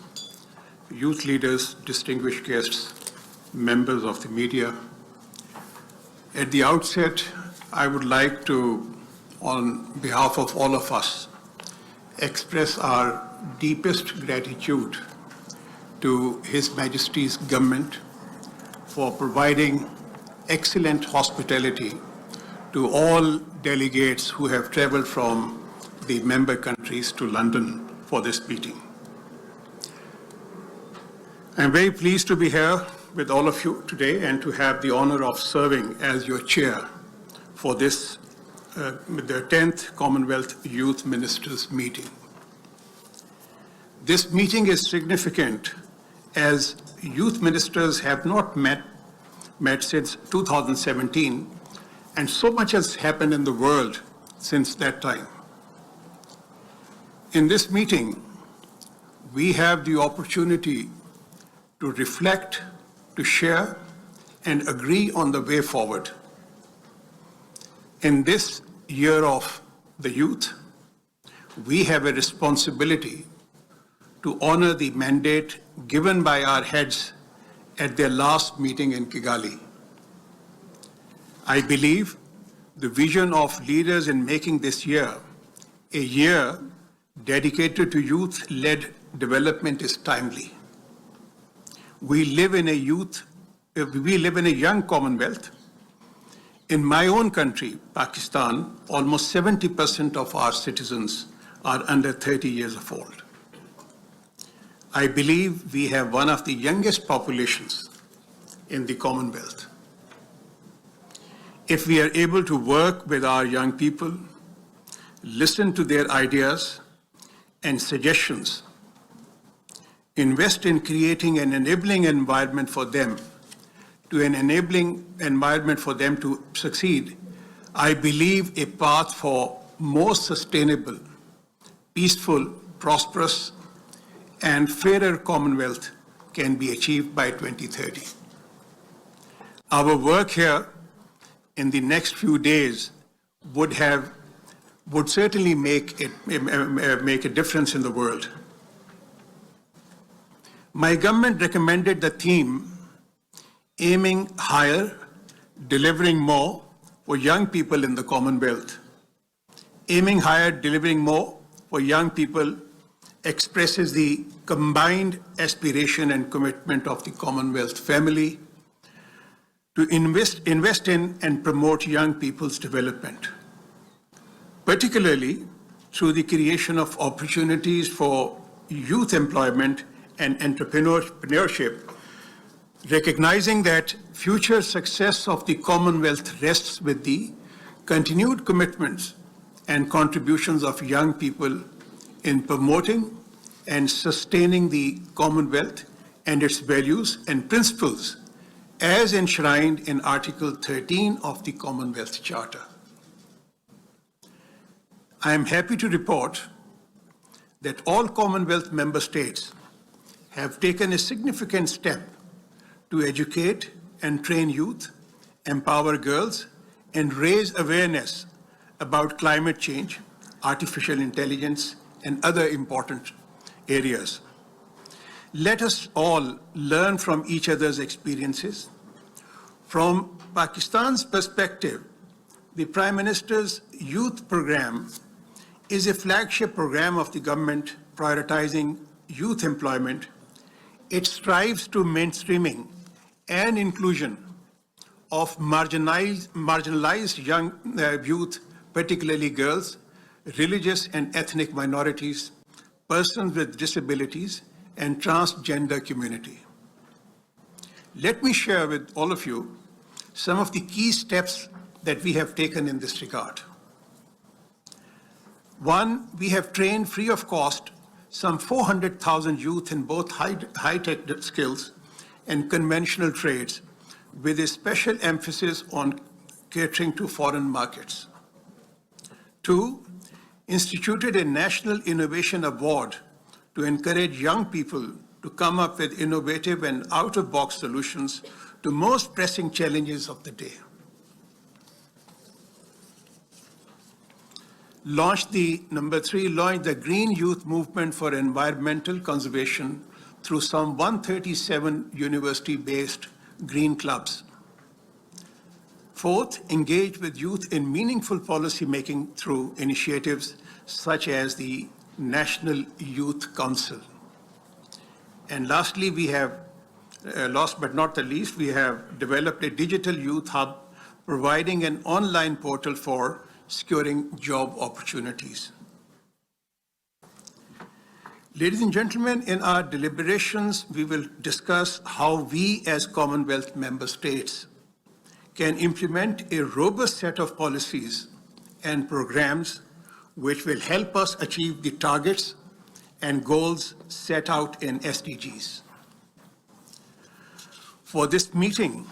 youth leaders, distinguished guests, members of the media. At the outset, I would like to, on behalf of all of us, express our deepest gratitude to His Majesty's government for providing excellent hospitality to all delegates who have traveled from the member countries to London for this meeting. I'm very pleased to be here with all of you today and to have the honor of serving as your chair for this, the 10th Commonwealth Youth Ministers meeting. This meeting is significant as youth ministers have not met since 2017, and so much has happened in the world since that time. In this meeting, we have the opportunity to reflect, to share, and agree on the way forward. In this year of the youth, we have a responsibility to honor the mandate given by our heads at their last meeting in Kigali. I believe the vision of leaders in making this year a year dedicated to youth-led development is timely. We live in a young Commonwealth. In my own country, Pakistan, almost 70% of our citizens are under 30 years of old. I believe we have one of the youngest populations in the Commonwealth. If we are able to work with our young people, listen to their ideas and suggestions, invest in creating an enabling environment for them, to succeed, I believe a path for more sustainable, peaceful, prosperous, and fairer Commonwealth can be achieved by 2030. Our work here in the next few days would certainly make a difference in the world. My government recommended the theme, aiming higher, delivering more for young people in the Commonwealth. Aiming higher, delivering more for young people expresses the combined aspiration and commitment of the Commonwealth family to invest in and promote young people's development, particularly through the creation of opportunities for youth employment and entrepreneurship, recognizing that future success of the Commonwealth rests with the continued commitments and contributions of young people in promoting and sustaining the Commonwealth and its values and principles as enshrined in Article 13 of the Commonwealth Charter. I am happy to report that all Commonwealth member states have taken a significant step to educate and train youth, empower girls, and raise awareness about climate change, artificial intelligence, and other important areas. Let us all learn from each other's experiences. From Pakistan's perspective, the Prime Minister's Youth Program is a flagship program of the government prioritizing youth employment. It strives to mainstreaming and inclusion of marginalized young youth, particularly girls, religious and ethnic minorities, persons with disabilities, and transgender community. Let me share with all of you some of the key steps that we have taken in this regard. One, we have trained free of cost some 400,000 youth in both high-tech skills and conventional trades, with a special emphasis on catering to foreign markets. Two, instituted a National Innovation Award to encourage young people to come up with innovative and out-of-box solutions to most pressing challenges of the day. Launched the Green Youth Movement for Environmental Conservation through some 137 university-based green clubs. Fourth, engage with youth in meaningful policy making through initiatives such as the National Youth Council. And lastly, we have, last but not the least, we have developed a digital youth hub providing an online portal for securing job opportunities. Ladies and gentlemen, in our deliberations, we will discuss how we as Commonwealth member states can implement a robust set of policies and programs which will help us achieve the targets and goals set out in SDGs. For this meeting,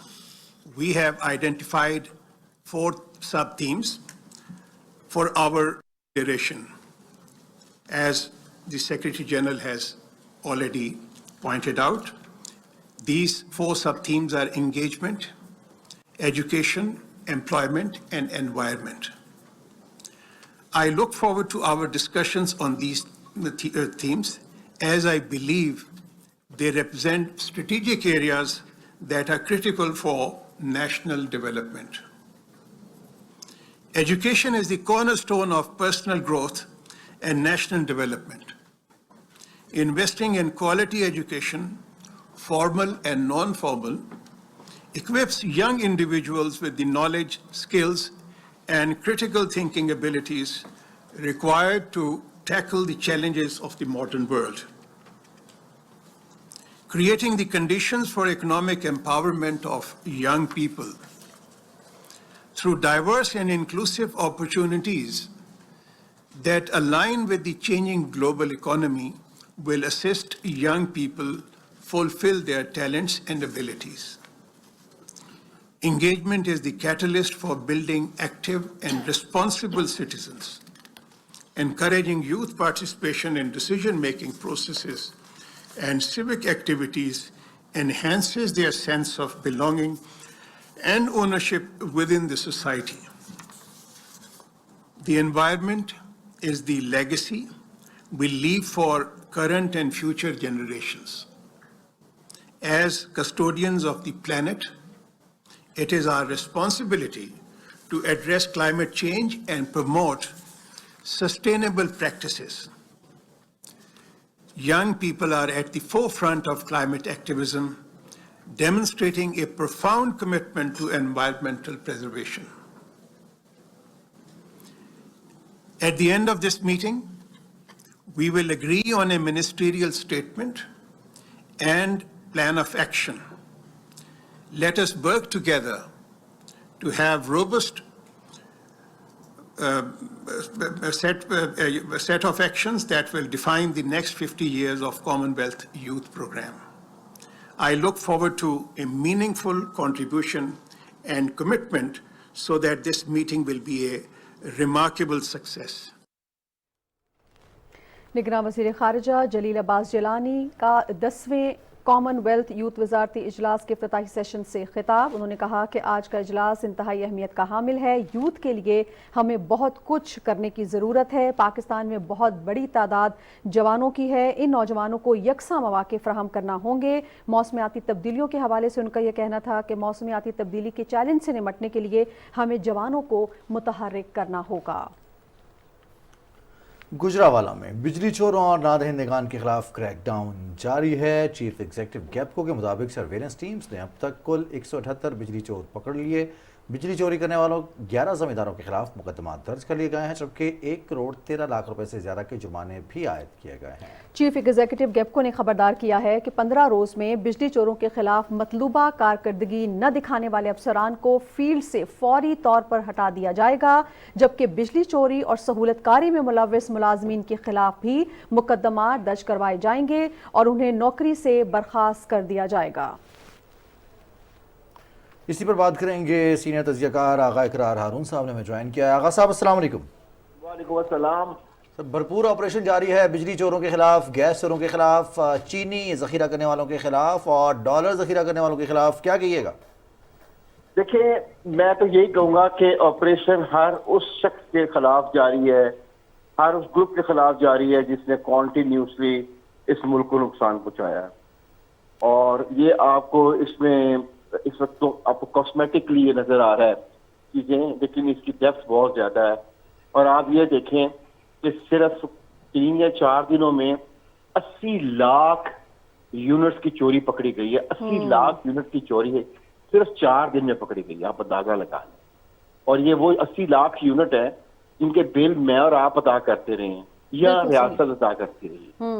we have identified 4 sub-themes for our duration. As the Secretary General has already pointed out, these 4 sub-themes are engagement, education, employment, and environment. I look forward to our discussions on these themes, as I believe they represent strategic areas that are critical for national development. Education is the cornerstone of personal growth and national development. Investing in quality education, formal and non-formal, equips young individuals with the knowledge, skills, and critical thinking abilities required to tackle the challenges of the modern world. Creating the conditions for economic empowerment of young people through diverse and inclusive opportunities that align with the changing global economy will assist young people fulfill their talents and abilities. Engagement is the catalyst for building active and responsible citizens. Encouraging youth participation in decision-making processes and civic activities enhances their sense of belonging and ownership within the society. The environment is the legacy we leave for current and future generations. As custodians of the planet, it is our responsibility to address climate change and promote sustainable practices. Young people are at the forefront of climate activism, demonstrating a profound commitment to environmental preservation. At the end of this meeting, we will agree on a ministerial statement and plan of action. Let us work together to have robust a set of actions that will define the next 50 years of Commonwealth Youth Programme. I look forward to a meaningful contribution and commitment so that this meeting will be a remarkable success. निगरान वज़ीर ख़ारिजा जलील अब्बास जिलानी का 10वें common wealth youth वजारती इजलास के इफ्तिताही session से खिताब। उन्होंने कहा कि आज का इजलास इंतहाई अहमियत का हामिल है। यूथ के लिए हमें बहुत कुछ करने की ज़रूरत है। पाकिस्तान में बहुत बड़ी तादाद जवानों की है। इन नौजवानों को यकसा मौक़े फ़राहम करना होंगे। मौसमियाती तब्दीलियों के हवाले से उनका यह कहना था कि मौसमियाती तब्दीली के चैलेंज से निपटने के लिए हमें जवानों को मुतहर्रिक करना होगा। गुजरावाला में बिजली चोरों और नादहिंदगान के खिलाफ क्रैकडाउन जारी है। चीफ एग्जीक्यूटिव गैपको के मुताबिक सर्वेलेंस टीम्स ने अब तक कुल 178 बिजली चोर पकड़ लिए। बिजली चोरी करने वालों 11 जमींदारों के खिलाफ मुकदमा दर्ज कर लिए गए हैं, जबकि 1 करोड़ 13 लाख रुपए से ज्यादा के जुर्माने भी आयद किए गए हैं। चीफ एग्जीक्यूटिव गैपको ने खबरदार किया है कि 15 रोज में बिजली चोरों के खिलाफ मतलूबा कारकर्दगी न दिखाने वाले अफसरान को फील्ड से फौरी तौर पर हटा दिया जाएगा, जबकि बिजली चोरी और सहूलतकारी में मुलव्विस मुलाजमीन के खिलाफ भी मुकदमा दर्ज करवाए जाएंगे और उन्हें नौकरी से बर्खास्त कर दिया जाएगा। इसी पर बात करेंगे सीनियर तजियाकार आगा इकरार हारून साहब ने हमें ज्वाइन किया है। आगा साहब अस्सलाम वालेकुम। वालेकुम अस्सलाम। بھرپور آپریشن جاری ہے بجلی چوروں کے خلاف، گیس چوروں کے خلاف، چینی ذخیرہ کرنے والوں کے خلاف اور ڈالر ذخیرہ کرنے والوں کے خلاف، کیا کہیے گا؟ دیکھیں میں تو یہی کہوں گا کہ آپریشن ہر اس شخص کے خلاف جاری ہے، ہر اس گروپ کے خلاف جاری ہے جس نے کنٹینیوسلی اس ملک کو نقصان پہنچایا ہے. اور یہ آپ کو اس میں اس وقت تو آپ کو کاسمیٹکلی یہ نظر آ رہا ہے چیزیں، لیکن اس کی ڈیپتھ بہت زیادہ ہے. اور آپ یہ دیکھیں کہ صرف 3 یا 4 دنوں میں 80 لاکھ یونٹس کی چوری پکڑی گئی ہے. 80 لاکھ یونٹ کی چوری ہے صرف 4 دن میں پکڑی گئی ہے. آپ اندازہ لگا لیں. اور یہ وہ 80 لاکھ یونٹ ہے جن کے بل میں اور آپ ادا کرتے رہے ہیں یا ریاست ادا کرتی رہی ہے.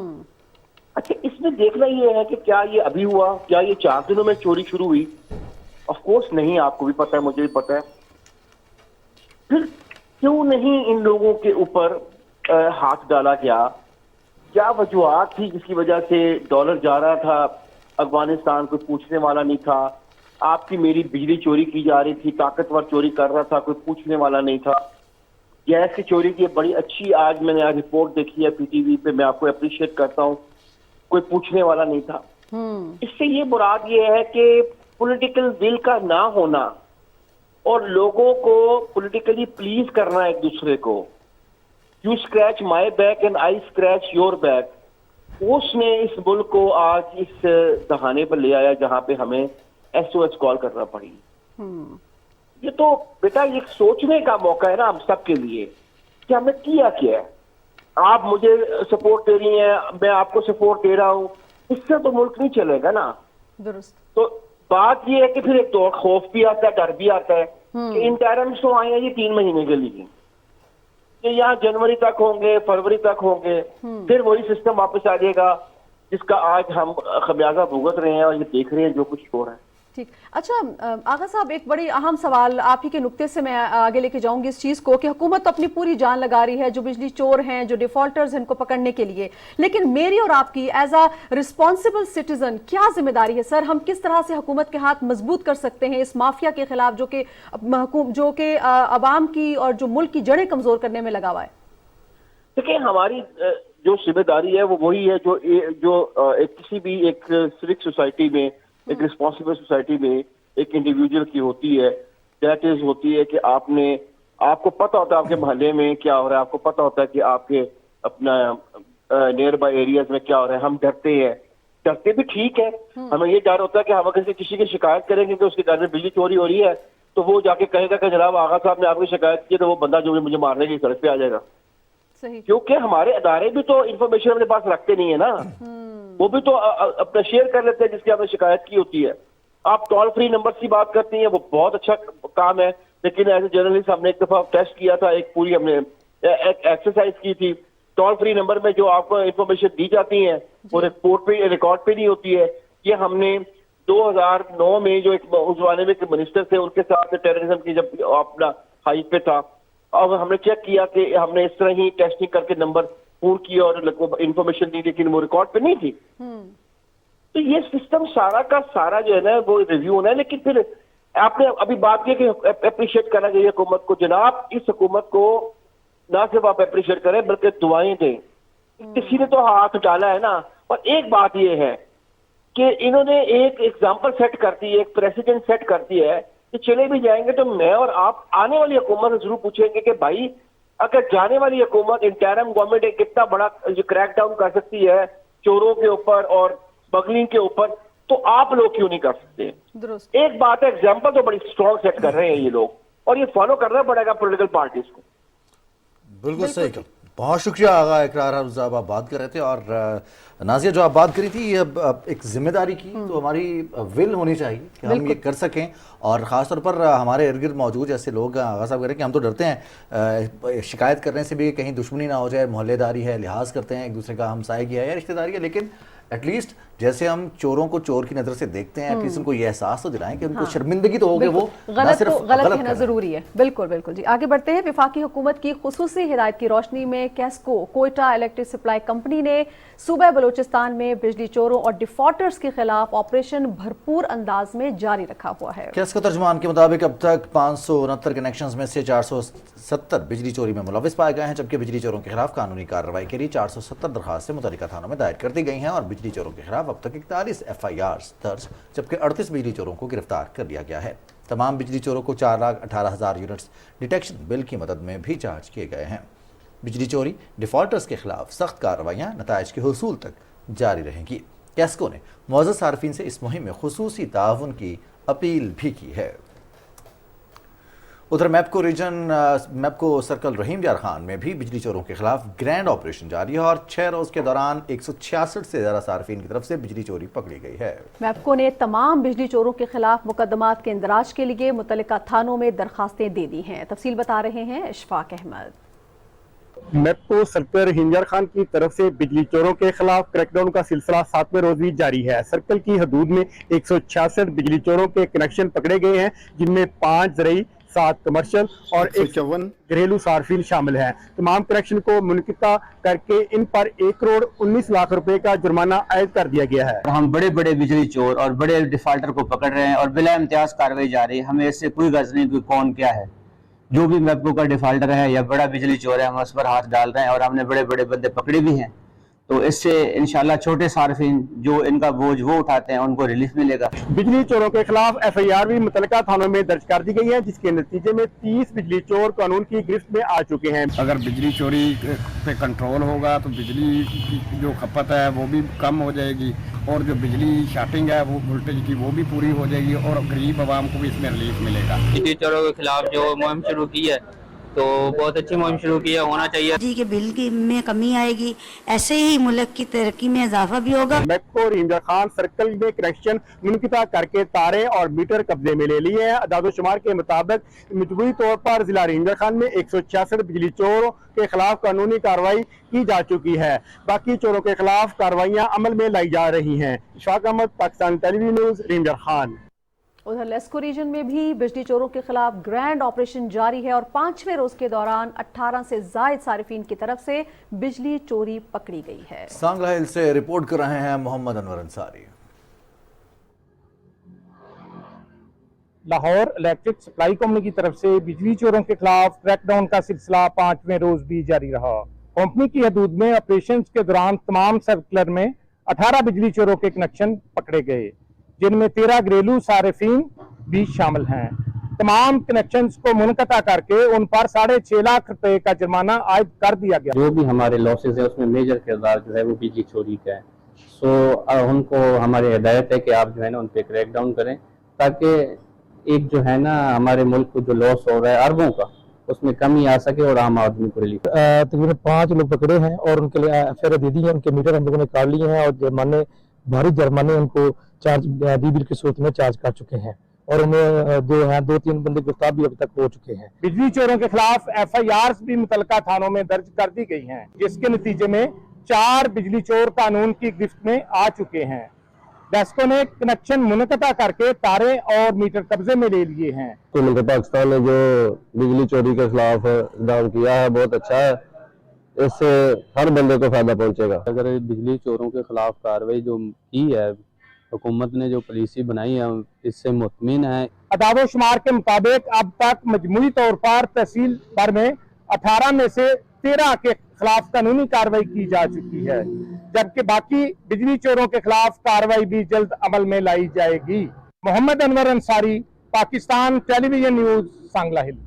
اچھا اس میں دیکھنا یہ ہے کہ کیا یہ ابھی ہوا، کیا یہ 4 دنوں میں چوری شروع ہوئی؟ آف کورس نہیں، آپ کو بھی پتہ ہے، مجھے بھی پتہ ہے. پھر کیوں نہیں ان لوگوں کے اوپر ہاتھ ڈالا گیا؟ کیا وجوہات تھی جس کی وجہ سے ڈالر جا رہا تھا افغانستان؟ کوئی پوچھنے والا نہیں تھا. آپ کی میری بجلی چوری کی جا رہی تھی، طاقتور چوری کر رہا تھا، کوئی پوچھنے والا نہیں تھا. گیس کی چوری کی بڑی اچھی آج میں نے رپورٹ دیکھی ہے پی ٹی وی پہ، میں آپ کو اپریشیٹ کرتا ہوں. کوئی پوچھنے والا نہیں تھا. اس سے یہ مراد یہ ہے کہ پولیٹیکل ول کا نہ ہونا اور لوگوں کو پولیٹیکلی پلیز کرنا ایک دوسرے کو. You scratch my back and I scratch your back, اس نے اس ملک کو آج اس دہانے پر لے آیا جہاں پہ ہمیں ایس او ایس کال کرنا پڑی. یہ تو بیٹا یہ سوچنے کا موقع ہے نا ہم سب کے لیے کہ ہم نے کیا کیا ہے. آپ مجھے سپورٹ دے رہی ہیں، میں آپ کو سپورٹ دے رہا ہوں، اس سے تو ملک نہیں چلے گا نا. درست. تو بات یہ ہے کہ پھر ایک تو خوف بھی آتا ہے، ڈر بھی آتا ہے کہ انٹرمس تو آئے ہیں یہ 3 مہینے کے لیے، کہ یہاں جنوری تک ہوں گے، فروری تک ہوں گے، پھر وہی سسٹم واپس آ جائے گا جس کا آج ہم خمیازہ بھگت رہے ہیں اور یہ دیکھ رہے ہیں جو کچھ ہو رہا ہے. ٹھیک. اچھا آغا صاحب، ایک بڑی اہم سوال آپ ہی کے نقطے سے میں آگے لے کے جاؤں گی اس چیز کو کہ حکومت اپنی پوری جان لگا رہی ہے جو بجلی چور ہیں، جو ڈیفالٹرز ہیں، ان کو پکڑنے کے لیے، لیکن میری اور آپ کی ایز اے رسپانسبل سٹیزن کیا ذمہ داری ہے سر؟ ہم کس طرح سے حکومت کے ہاتھ مضبوط کر سکتے ہیں اس مافیا کے خلاف جو کہ عوام کی اور جو ملک کی جڑیں کمزور کرنے میں لگا ہوا ہے؟ دیکھیں ہماری جو ذمہ داری ہے وہ وہی ہے جو کسی بھی ایک سوک سوسائٹی میں، ایک رسپانسبل سوسائٹی میں ایک انڈیویجول کی ہوتی ہے. دیٹ از ہوتی ہے کہ آپ کو پتہ ہوتا ہے آپ کے محلے میں کیا ہو رہا ہے، آپ کو پتہ ہوتا ہے کہ آپ کے اپنا نیئر بائی ایریاز میں کیا ہو رہا ہے. ہم ڈرتے ہیں، ڈرتے بھی ٹھیک ہے. ہمیں یہ ڈر ہوتا ہے کہ ہم اگر کسی کی شکایت کریں گے کہ اس کے گھر میں بجلی چوری ہو رہی ہے تو وہ جا کے کہے گا کہ جناب آغا صاحب نے آپ کی شکایت کی تو وہ بندہ جو مجھے مارنے کی سڑک پہ آ جائے گا. کیونکہ ہمارے ادارے بھی تو انفارمیشن اپنے پاس رکھتے نہیں ہے نا، وہ بھی تو اپنا شیئر کر لیتے ہیں جس کی آپ نے شکایت کی ہوتی ہے. آپ ٹول فری نمبر کی بات کرتی ہیں، وہ بہت اچھا کام ہے، لیکن ایز اے جرنلسٹ ہم نے ایک دفعہ ٹیسٹ کیا تھا، ایک پوری ہم نے ایکسرسائز کی تھی. ٹول فری نمبر میں جو آپ کو انفارمیشن دی جاتی ہیں وہ رپورٹ پہ ریکارڈ پہ نہیں ہوتی ہے. یہ ہم نے 2009 میں جو ایک اس زمانے میں منسٹر تھے ان کے ساتھ ٹیررزم کی جب اپنا ہائٹ پہ تھا، اور ہم نے چیک کیا کہ ہم نے اس طرح ہی ٹیسٹنگ کر کے نمبر فون کیا اور انفارمیشن دی، لیکن وہ ریکارڈ پہ نہیں تھی. تو یہ سسٹم سارا کا سارا جو ہے نا وہ ریویو ہونا ہے. لیکن پھر آپ نے ابھی بات کی کہ اپریشیٹ کرنا چاہیے حکومت کو. جناب اس حکومت کو نہ صرف آپ اپریشیٹ کریں بلکہ دعائیں دیں. کسی نے تو ہاتھ ڈالا ہے نا. اور ایک بات یہ ہے کہ انہوں نے ایک ایگزامپل سیٹ کرتی ہے، ایک پریسیڈنٹ سیٹ کرتی ہے کہ چلے بھی جائیں گے تو میں اور آپ آنے والی حکومت سے ضرور پوچھیں گے کہ بھائی اگر جانے والی حکومت انٹرم گورنمنٹ کتنا بڑا کریک ڈاؤن کر سکتی ہے چوروں کے اوپر اور اسمگلنگ کے اوپر، تو آپ لوگ کیوں نہیں کر سکتے؟ ایک بات ہے، ایگزامپل تو بڑی اسٹرانگ سیٹ کر رہے ہیں یہ لوگ، اور یہ فالو کرنا پڑے گا پولیٹیکل پارٹیز کو. بالکل صحیح کہا. بہت شکریہ آغا اقرار حافظ صاحب، آپ بات کر رہے تھے. اور نازیہ جو آپ بات کری تھی یہ ایک ذمہ داری کی، تو ہماری ول ہونی چاہیے کہ ہم یہ کر سکیں. اور خاص طور پر ہمارے ارد گرد موجود جیسے لوگ آغا صاحب کہہ رہے ہیں کہ ہم تو ڈرتے ہیں شکایت کرنے سے بھی، کہیں دشمنی نہ ہو جائے، محلے داری ہے، لحاظ کرتے ہیں ایک دوسرے کا، ہمسائے کی ہے یا رشتہ داری ہے، لیکن ایٹ لیسٹ जैसे हम चोरों को चोर की नज़र से देखते हैं, एटलीस्ट उनको ये एहसास तो दिलाएं कि उनको शर्मिंदगी तो हो कि वो गलत कहना ज़रूरी है। बिल्कुल बिल्कुल जी। आगे बढ़ते हैं। वफाकी हुकूमत की खुसूसी हिदायत की रोशनी में कैस्को कोयटा इलेक्ट्रिक सप्लाई कंपनी ने सूबा बलूचिस्तान में बिजली चोरों और डिफॉल्टर्स के खिलाफ ऑपरेशन भरपूर अंदाज में जारी रखा हुआ है। कैस्को तर्जुमान के मुताबिक अब तक 569 कनेक्शंस में से 470 बिजली चोरी में मुलविस पाए गए हैं, जबकि बिजली चोरों के खिलाफ कानूनी कार्रवाई के लिए 470 दरखास्तें मुतल्लिका थानों में दायर कर दी गई हैं और बिजली चोरों के खिलाफ अब तक 41 FIRs दर्ज, जबकि 38 बिजली चोरों को गिरफ्तार कर लिया गया है। तमाम बिजली चोरों को 4,18,000 यूनिट्स डिटेक्शन बिल की मदद में भी चार्ज किए गए हैं। बिजली चोरी डिफॉल्टर्स के खिलाफ सख्त कार्रवाइयाँ नताइज के हुसूल तक जारी रहेंगी। कैस्को ने मुअज़्ज़ज़ सार्फिन से इस मुहिम में खुसूसी ताउन की अपील भी की है। उधर मैपको सर्कल रहीम यार खान में भी बिजली चोरों के खिलाफ ग्रैंड ऑपरेशन जारी है और 6 रोज के दौरान 166 से ज़्यादा सार्फिन की तरफ से बिजली चोरी पकड़ी गई है। मैपको ने तमाम बिजली चोरों के खिलाफ मुकदमात के इंदराज के लिए मुतल्लिका थानों में दरखास्तें दे दी हैं। तफसील बता रहे हैं इशफाक अहमद। मैपको सर्कल रहीम यार खान की तरफ से बिजली चोरों के खिलाफ क्रैकडाउन का सिलसिला 7वें रोज भी जारी है। सर्कल की हदूद में 166 बिजली चोरों के कनेक्शन पकड़े गए हैं, जिनमें 5 ज़रई, 7 कमर्शियल और 51 घरेलू सार्फिन शामिल हैं। तमाम कनेक्शन को मुनक़िता करके इन पर 1 करोड़ 19 लाख रुपए का जुर्माना आयद कर दिया गया है। हम बड़े बड़े बिजली चोर और बड़े डिफॉल्टर को पकड़ रहे हैं और बिला इम्तियाज कार्रवाई जारी है। हमें इससे कोई गर्ज नहीं कि कौन क्या है। जो भी मैपको का डिफॉल्टर है या बड़ा बिजली चोर है, हम उस पर हाथ डाल रहे हैं और हमने बड़े बड़े बंदे पकड़े भी हैं। तो इससे इंशाल्लाह छोटे सार्फिन जो इनका बोझ वो उठाते हैं उनको रिलीफ मिलेगा। बिजली चोरों के खिलाफ FIR भी मुतल्लिका थानों में दर्ज कर दी गई है, जिसके नतीजे में 30 बिजली चोर कानून की गिरफ्त में आ चुके हैं। अगर बिजली चोरी पे कंट्रोल होगा तो बिजली की जो खपत है वो भी कम हो जाएगी और जो बिजली शार्टिंग है वो वोल्टेज की वो भी पूरी हो जाएगी और गरीब आवाम को भी इसमें रिलीफ मिलेगा। बिजली चोरों के खिलाफ जो मुहिम शुरू की है तो बहुत अच्छी मुहिम शुरू किया होना चाहिए। बिजली के बिल की में कमी आएगी, ऐसे ही मुल्क की तरक्की में इजाफा भी होगा। मैपको रहीम यार खान सर्कल में कनेक्शन मुनक़िता करके तारे और मीटर कब्जे में ले लिए हैं। अदाद-ओ-शुमार के मुताबिक मजबूरी तौर पर जिला रहीम यार खान में 166 बिजली चोरों के खिलाफ कानूनी कार्रवाई की जा चुकी है। बाकी चोरों के खिलाफ कार्रवाइयाँ अमल में लाई जा रही हैं। इशफाक अहमद, पाकिस्तान टेलीविजन न्यूज़, रहीम यार खान। उधर लेस्को रीजन में भी बिजली चोरों के खिलाफ ग्रैंड ऑपरेशन जारी है और 5वें रोज के दौरान 18 से ज़ायद सारिफिन की तरफ से बिजली चोरी पकड़ी गई है। सांगला हिल से रिपोर्ट कर रहे हैं Mohammad Anwar Ansari. Lahore electric supply company की तरफ से बिजली चोरों के खिलाफ क्रैकडाउन का सिलसिला 5वें रोज भी जारी रहा। कंपनी की हदूद में ऑपरेशन के दौरान तमाम सर्कलर में 18 बिजली चोरों के कनेक्शन पकड़े गए, जिनमें 13 घरेलू सारिफिन भी शामिल हैं। तमाम कनेक्शंस को मुनक़ता करके उन पर 6.5 लाख रुपए का जुर्माना आयद कर दिया गया। जो भी हमारे लॉसेज है उसमें मेजर किरदार जो है वो बिजली चोरी का है। सो उनको हमारी हिदायत है कि आप जो है ना उन पे क्रैकडाउन करें, ताकि एक जो है ना हमारे मुल्क को जो लॉस हो रहा है अरबों का, उसमें कमी आ सके और आम आदमी को रिलीफ। तकरीबन 5 लोग पकड़े हैं और उनके लिए FIR दे दी है। उनके मीटर हम लोगों ने काट लिए हैं और जुर्माने, भारी जुर्माने उनको चार्ज बिल की सूरत में चार्ज कर चुके हैं और उन्हें जो है 2-3 बंदे गिरफ्तार भी अब तक हो चुके हैं। बिजली चोरों के खिलाफ FIRs भी मुतल्लिका थानों में दर्ज कर दी गई हैं, जिसके नतीजे में 4 बिजली चोर कानून की गिरफ्त में आ चुके हैं। डेस्को ने कनेक्शन मुनक़ता करके तारे और मीटर कब्जे में ले लिए हैं। तो मुल्क पाकिस्तान ने जो बिजली चोरी के खिलाफ इक़दाम किया है बहुत अच्छा है, इससे हर बंदे को फायदा पहुंचेगा। अगर बिजली चोरों के खिलाफ कार्रवाई जो की है, हुकूमत ने जो पॉलिसी बनाई है, इससे मुतमिन है। अदाद-ओ-शुमार के मुताबिक अब तक मजमूई तौर पर तहसील भर में 18 में से 13 के खिलाफ कानूनी कार्रवाई की जा चुकी है, जबकि बाकी बिजली चोरों के खिलाफ कार्रवाई भी जल्द अमल में लाई जाएगी। मोहम्मद अनवर अंसारी, पाकिस्तान टेलीविजन न्यूज़, सांगला हिल।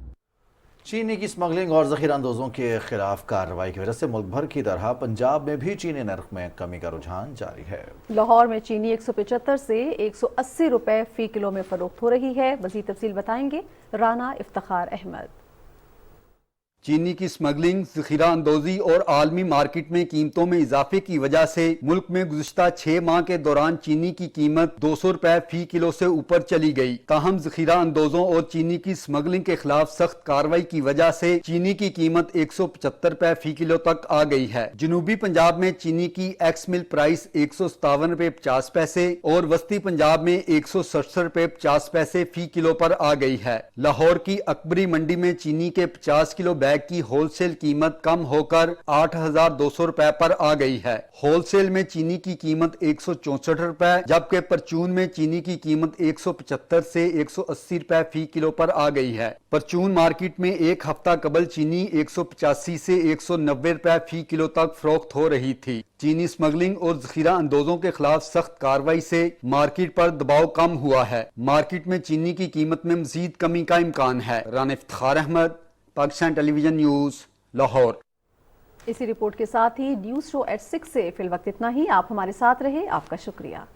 चीनी की स्मगलिंग और ज़ख़ीरा अंदोज़ों के खिलाफ कार्रवाई की वजह से मुल्क भर की तरह पंजाब में भी चीनी नर्ख में कमी का रुझान जारी है। लाहौर में चीनी 175 से 180 रुपए फी किलो में फरोख्त हो रही है। मज़ीद तफसील बताएंगे राना इफ्तिखार अहमद। चीनी की स्मगलिंग, ज़ख़ीरा अंदोज़ी और आलमी मार्केट में कीमतों में इजाफे की वजह से मुल्क में गुज़िश्ता 6 माह के दौरान चीनी की कीमत 200 रुपए फी किलो से ऊपर चली गई। ताहम ज़ख़ीरा अंदोज़ों और चीनी की स्मगलिंग के खिलाफ सख्त कार्रवाई की वजह से चीनी की कीमत 175 रुपए फी किलो तक आ गई है। जनूबी पंजाब में चीनी की एक्स मिल प्राइस 157 रुपए 50 पैसे और वस्ती पंजाब में 167 रुपए 50 पैसे फी किलो पर आ गई है। लाहौर की अकबरी मंडी में चीनी के 50 किलो बैग की होलसेल कीमत कम होकर 8,200 रुपए पर आ गई है। होलसेल में चीनी की कीमत 164 रुपए जबकि परचून में चीनी की कीमत 175 से 180 रुपए फी किलो पर आ गई है। परचून मार्केट में एक हफ्ता कबल चीनी 185 से 190 रुपए फी किलो तक फरोख्त हो रही थी। चीनी स्मगलिंग और ज़ख़ीरा अंदोज़ों के खिलाफ सख्त कार्रवाई से मार्केट पर दबाव कम हुआ है। मार्केट में चीनी की कीमत में मजीद कमी का इम्कान है। Rana Iftikhar Ahmad, Pakistan television news, Lahore. इसी रिपोर्ट के साथ ही न्यूज़ शो एट 6 से फिल वक्त इतना ही। आप हमारे साथ रहे, आपका शुक्रिया।